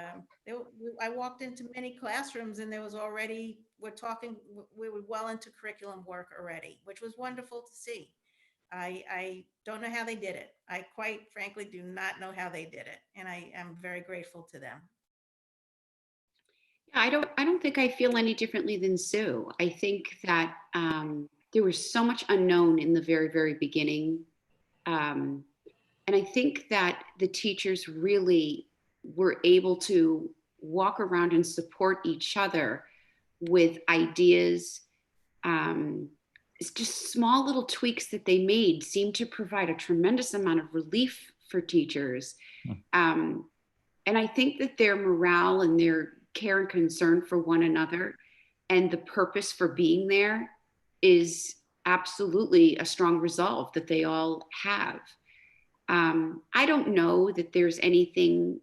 I walked into many classrooms and there was already, we were well into curriculum work already, which was wonderful to see. I don't know how they did it. I quite frankly do not know how they did it. And I am very grateful to them. I don't think I feel any differently than Sue. I think that there was so much unknown in the very, very beginning. And I think that the teachers really were able to walk around and support each other with ideas. It's just small little tweaks that they made seemed to provide a tremendous amount of relief for teachers. And I think that their morale and their care and concern for one another and the purpose for being there is absolutely a strong resolve that they all have. I don't know that there's anything,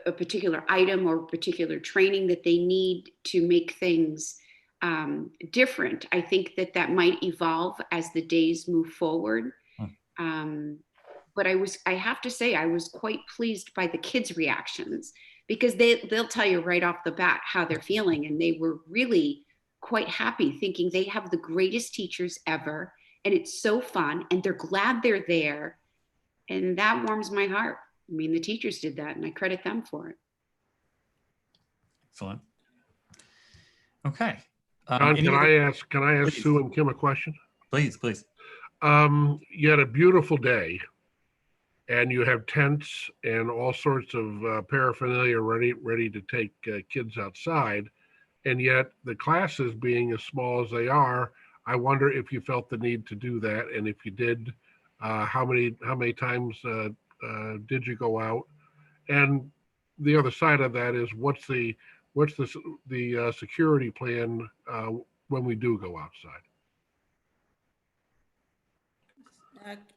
a particular item or particular training that they need to make things different. I think that might evolve as the days move forward. But I have to say, I was quite pleased by the kids' reactions, because they'll tell you right off the bat how they're feeling. And they were really quite happy, thinking they have the greatest teachers ever. And it's so fun. And they're glad they're there. And that warms my heart. I mean, the teachers did that, and I credit them for it. Excellent. Okay. John, can I ask Please. Sue and Kim a question? Please. You had a beautiful day, and you have tents and all sorts of paraphernalia ready to take kids outside, and yet the classes being as small as they are, I wonder if you felt the need to do that, and if you did, how many times did you go out? And the other side of that is, what's the security plan when we do go outside?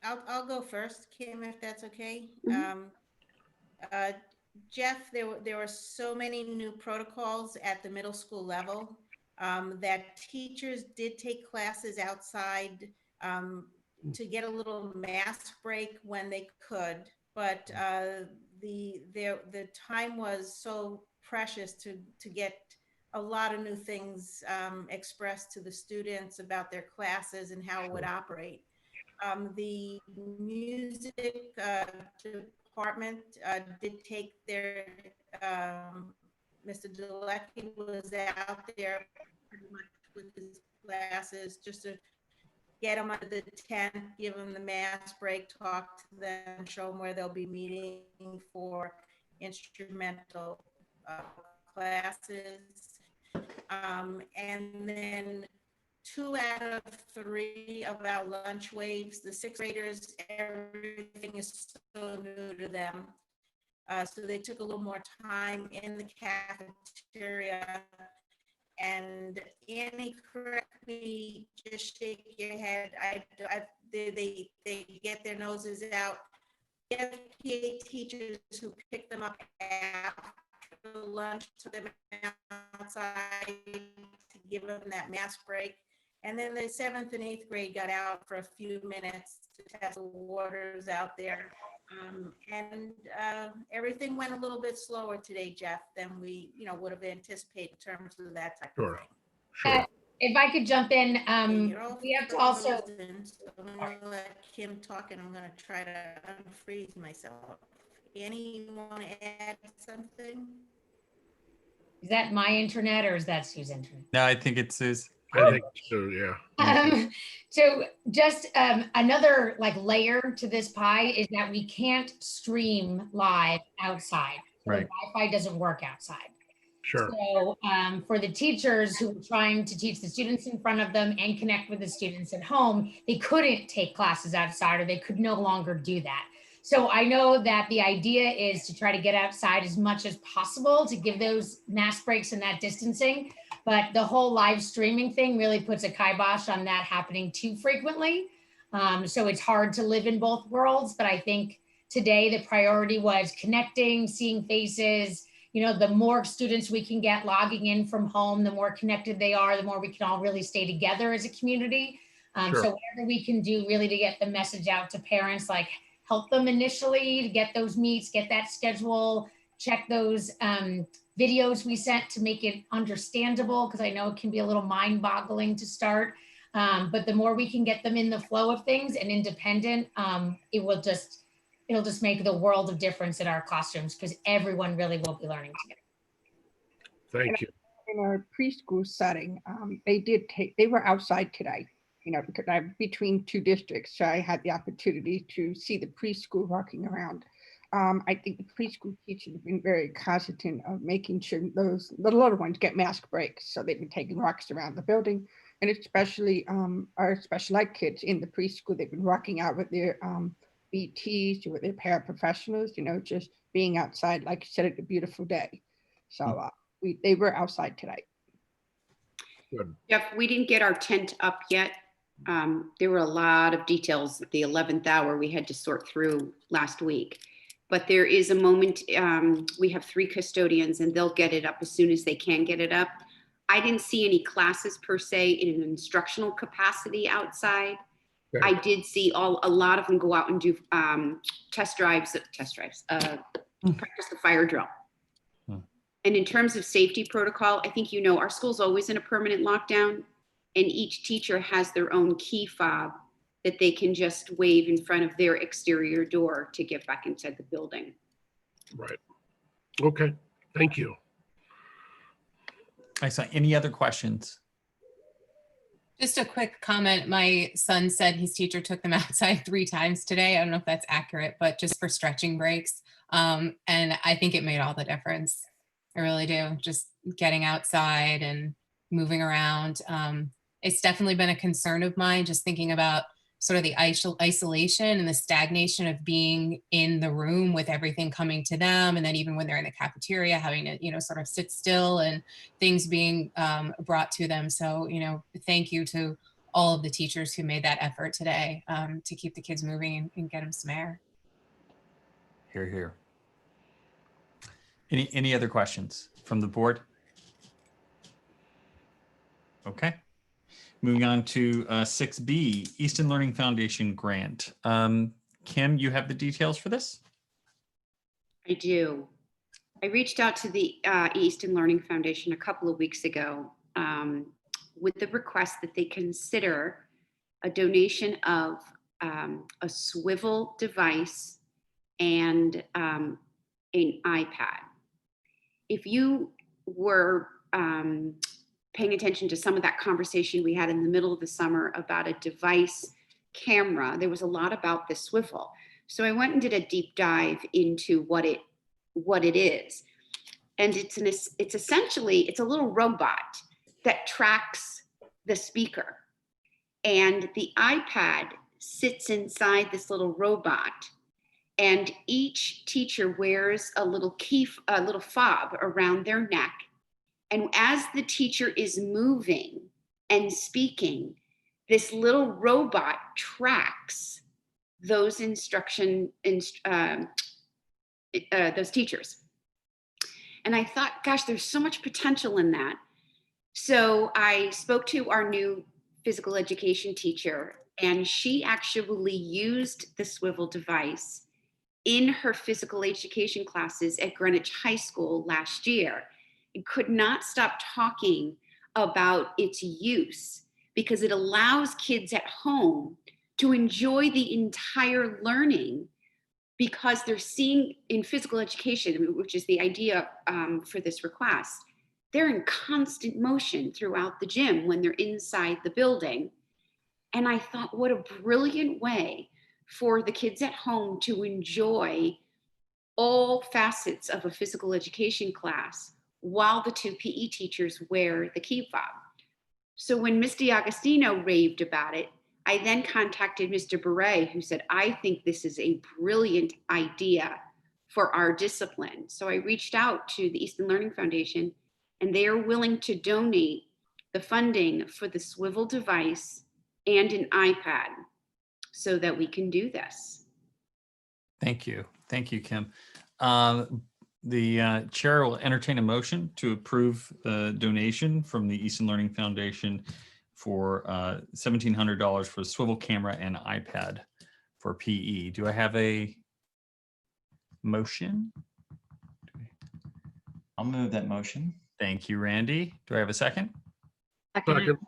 I'll go first, Kim, if that's okay. Jeff, there were so many new protocols at the middle school level that teachers did take classes outside to get a little mask break when they could, but the time was so precious to get a lot of new things expressed to the students about their classes and how it would operate. The music department did take their, Mr. Delecky was out there pretty much with his classes just to get them under the tent, give them the mask break, talk to them, show them where they'll be meeting for instrumental classes. And then 2 out of 3 of our lunch waves. The 6th graders, everything is so new to them. So they took a little more time in the cafeteria. And Annie, correct me, just shake your head. They get their noses out. We have PA teachers who pick them up after lunch, took them outside to give them that mask break. And then the 7th and 8th grade got out for a few minutes to test the waters out there. Everything went a little bit slower today, Jeff, than we, would have anticipated in terms of that type of thing. Sure. If I could jump in, we have to also. I'm going to let Kim talk, and I'm going to try to unfreeze myself. Annie, you want to add something? Is that my internet or is that Sue's internet? No, I think it's Sue's. I think so, yeah. So just another layer to this pie is that we can't stream live outside. Right. The Wi-Fi doesn't work outside. Sure. So for the teachers who were trying to teach the students in front of them and connect with the students at home, they couldn't take classes outside, or they could no longer do that. So I know that the idea is to try to get outside as much as possible to give those mask breaks and that distancing. But the whole live streaming thing really puts a kibosh on that happening too frequently. So it's hard to live in both worlds. But I think today the priority was connecting, seeing faces. The more students we can get logging in from home, the more connected they are, the more we can all really stay together as a community. Sure. So whatever we can do really to get the message out to parents, help them initially to get those meets, get that schedule, check those videos we sent to make it understandable, because I know it can be a little mind-boggling to start. But the more we can get them in the flow of things and independent, it'll just make the world of difference in our classrooms, because everyone really will be learning together. Thank you. In our preschool setting, they were outside today, because I'm between 2 districts. So I had the opportunity to see the preschool walking around. I think the preschool teachers have been very cognizant of making sure the little ones get mask breaks. So they've been taking walks around the building, and especially our special ed kids in the preschool, they've been walking out with their BTs, with their paraprofessionals, just being outside, like you said, it's a beautiful day. So they were outside today. Good. Jeff, we didn't get our tent up yet. There were a lot of details at the 11th hour we had to sort through last week. But there is a moment, we have 3 custodians, and they'll get it up as soon as they can get it up. I didn't see any classes per se in an instructional capacity outside. Okay. I did see a lot of them go out and do practice the fire drill. And in terms of safety protocol, I think our school's always in a permanent lockdown, and each teacher has their own key fob that they can just wave in front of their exterior door to get back inside the building. Right. Okay. Thank you. Excellent. Any other questions? Just a quick comment. My son said his teacher took them outside 3 times today. I don't know if that's accurate, but just for stretching breaks. And I think it made all the difference. I really do. Just getting outside and moving around. It's definitely been a concern of mine, just thinking about sort of the isolation and the stagnation of being in the room with everything coming to them. And then even when they're in the cafeteria, having to, sort of sit still and things being brought to them. So, thank you to all of the teachers who made that effort today to keep the kids moving and get them some air. Hear, hear. Any other questions from the board? Okay. Moving on to 6B, Easton Learning Foundation grant. Kim, you have the details for this? I do. I reached out to the Easton Learning Foundation a couple of weeks ago with the request that they consider a donation of a swivel device and an iPad. If you were paying attention to some of that conversation we had in the middle of the summer about a device camera, there was a lot about the swivel. So I went and did a deep dive into what it is. And it's essentially a little robot that tracks the speaker. And the iPad sits inside this little robot, and each teacher wears a little fob around their neck. And as the teacher is moving and speaking, this little robot tracks those those teachers. And I thought, gosh, there's so much potential in that. So I spoke to our new physical education teacher, and she actually used the swivel device in her physical education classes at Greenwich High School last year, and could not stop talking about its use because it allows kids at home to enjoy the entire learning, because they're seeing in physical education, which is the idea for this request, they're in constant motion throughout the gym when they're inside the building. And I thought, what a brilliant way for the kids at home to enjoy all facets of a physical education class while the two PE teachers wear the key fob. So when Ms. D'Agostino raved about it, I then contacted Mr. Beret, who said, I think this is a brilliant idea for our discipline. So I reached out to the Easton Learning Foundation, and they are willing to donate the funding for the swivel device and an iPad so that we can do this. Thank you. Thank you, Kim. The chair will entertain a motion to approve the donation from the Easton Learning Foundation for $1,700 for the swivel camera and iPad for PE. Do I have a motion? I'll move that motion. Thank you, Randy. Do I have a second? Second.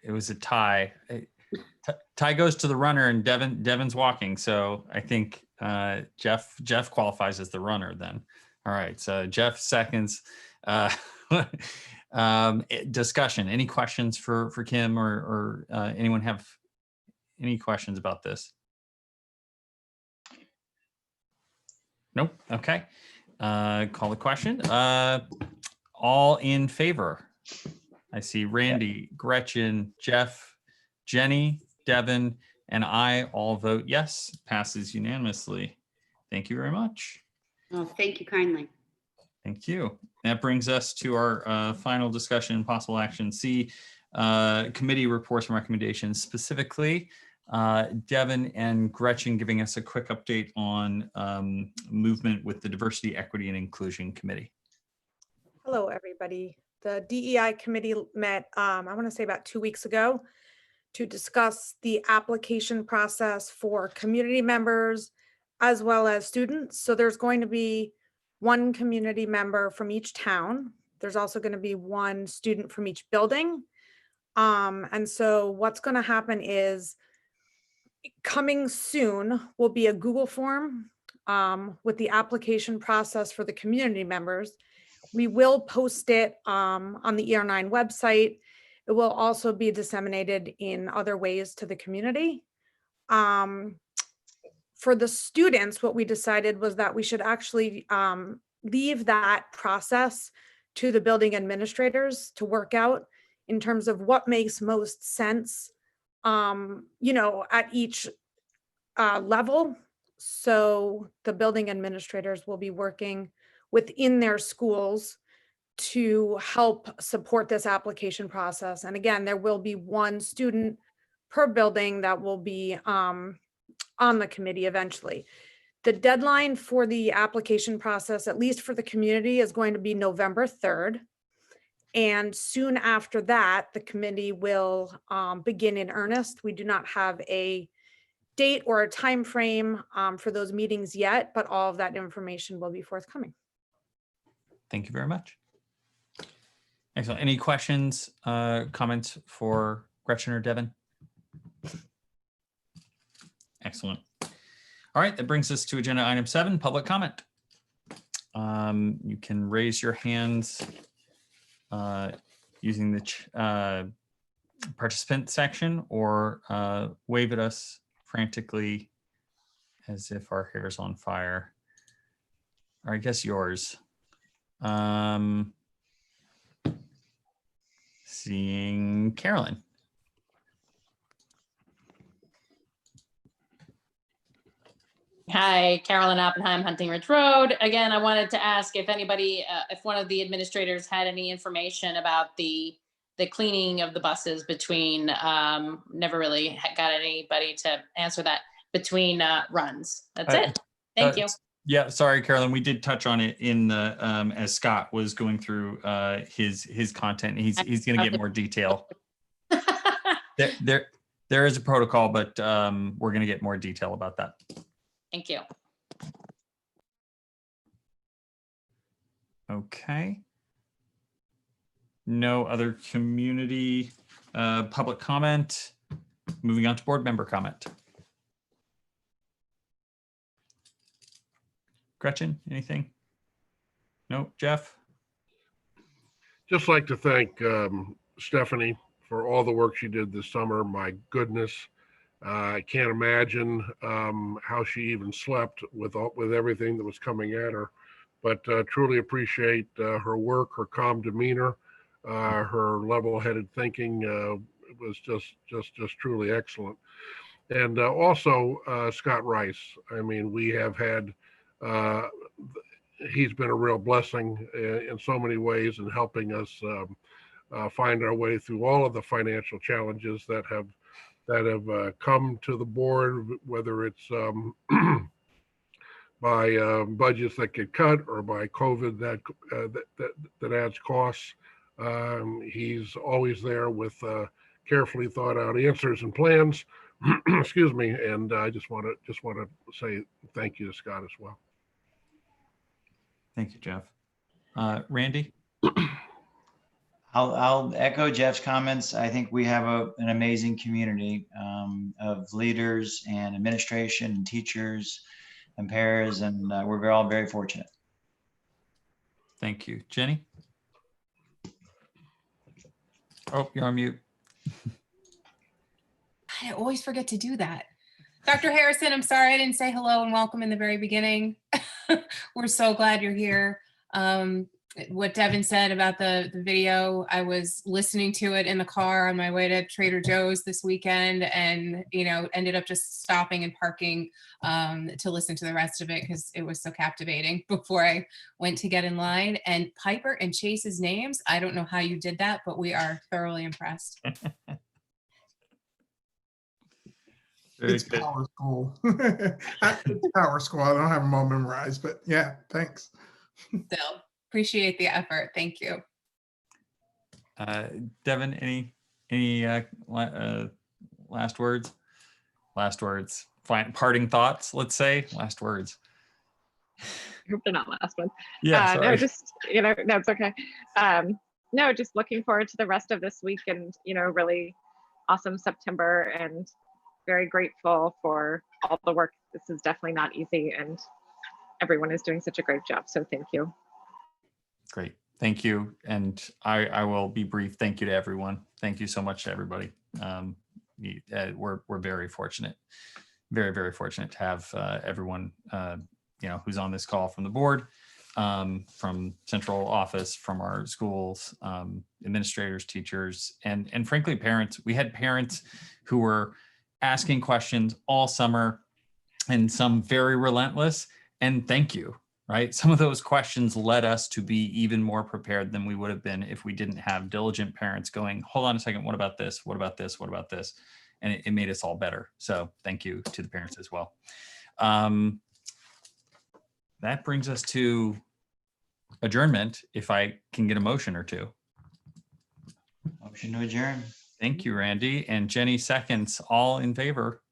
It was a tie. Tie goes to the runner, and Devin's walking. So I think Jeff qualifies as the runner then. All right. So Jeff seconds. Discussion. Any questions for Kim or anyone have any questions about this? Nope. Okay. Call the question. All in favor? I see Randy, Gretchen, Jeff, Jenny, Devin, and I all vote yes. Passes unanimously. Thank you very much. Oh, thank you kindly. Thank you. That brings us to our final discussion and possible action. C, committee reports and recommendations, specifically Devin and Gretchen giving us a quick update on movement with the Diversity, Equity, and Inclusion Committee. Hello, everybody. The DEI committee met, I want to say about 2 weeks ago, to discuss the application process for community members as well as students. So there's going to be one community member from each town. There's also going to be one student from each building. And so what's going to happen is, coming soon will be a Google form with the application process for the community members. We will post it on the ER9 website. It will also be disseminated in other ways to the community. For the students, what we decided was that we should actually leave that process to the building administrators to work out in terms of what makes most sense, at each level. So the building administrators will be working within their schools to help support this application process. And again, there will be one student per building that will be on the committee eventually. The deadline for the application process, at least for the community, is going to be November 3rd. And soon after that, the committee will begin in earnest. We do not have a date or a time frame for those meetings yet, but all of that information will be forthcoming. Thank you very much. Excellent. Any questions, comments for Gretchen or Devin? Excellent. All right, that brings us to agenda item 7, public comment. You can raise your hands using the participant section, or wave at us frantically as if our hair is on fire. Or I guess yours. Seeing Carolyn. Hi, Carolyn Oppenheim, Hunting Ridge Road. Again, I wanted to ask if anybody, if one of the administrators had any information about the cleaning of the buses between, never really got anybody to answer that, between runs. That's it. Thank you. Yeah, sorry, Carolyn. We did touch on it in the as Scott was going through his content. He's going to get more detail. There is a protocol, but we're going to get more detail about that. Thank you. Okay. No other community public comment. Moving on to board member comment. Gretchen, anything? No, Jeff? Just like to thank Stephanie for all the work she did this summer. My goodness, I can't imagine how she even slept with everything that was coming at her. But truly appreciate her work, her calm demeanor, her level-headed thinking. It was just truly excellent. And also Scott Rice. I mean, we have had. He's been a real blessing in so many ways in helping us find our way through all of the financial challenges that have come to the board, whether it's by budgets that get cut or by COVID that adds costs. He's always there with carefully thought out answers and plans. Excuse me, and I just want to say thank you to Scott as well. Thank you, Jeff. Randy? I'll echo Jeff's comments. I think we have an amazing community of leaders and administration and teachers and parents, and we're all very fortunate. Thank you. Jenny? Oh, you're on mute. I always forget to do that. Dr. Harrison, I'm sorry I didn't say hello and welcome in the very beginning. We're so glad you're here. What Devin said about the video, I was listening to it in the car on my way to Trader Joe's this weekend, and ended up just stopping and parking to listen to the rest of it because it was so captivating before I went to get in line. And Piper and Chase's names, I don't know how you did that, but we are thoroughly impressed. It's Power School. It's Power School. I don't have them all memorized, but yeah, thanks. Still, appreciate the effort. Thank you. Devin, any last words? Last words. Fine. Parting thoughts, let's say. Last words. I hope they're not last ones. Yeah, sorry. No, just, no, it's okay. No, just looking forward to the rest of this week and, really awesome September, and very grateful for all the work. This is definitely not easy, and everyone is doing such a great job. So thank you. Great. Thank you. And I will be brief. Thank you to everyone. Thank you so much to everybody. We're very fortunate, very, very fortunate to have everyone, who's on this call from the board, from central office, from our schools, administrators, teachers, and frankly, parents. We had parents who were asking questions all summer, and some very relentless, and thank you, right? Some of those questions led us to be even more prepared than we would have been if we didn't have diligent parents going, hold on a second, what about this? What about this? What about this? And it made us all better. So thank you to the parents as well. That brings us to adjournment, if I can get a motion or two. Motion to adjourn. Thank you, Randy. And Jenny seconds. All in favor?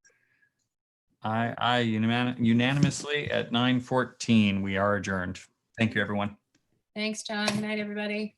Aye, unanimously at 9:14. We are adjourned. Thank you, everyone. Thanks, John. Good night, everybody.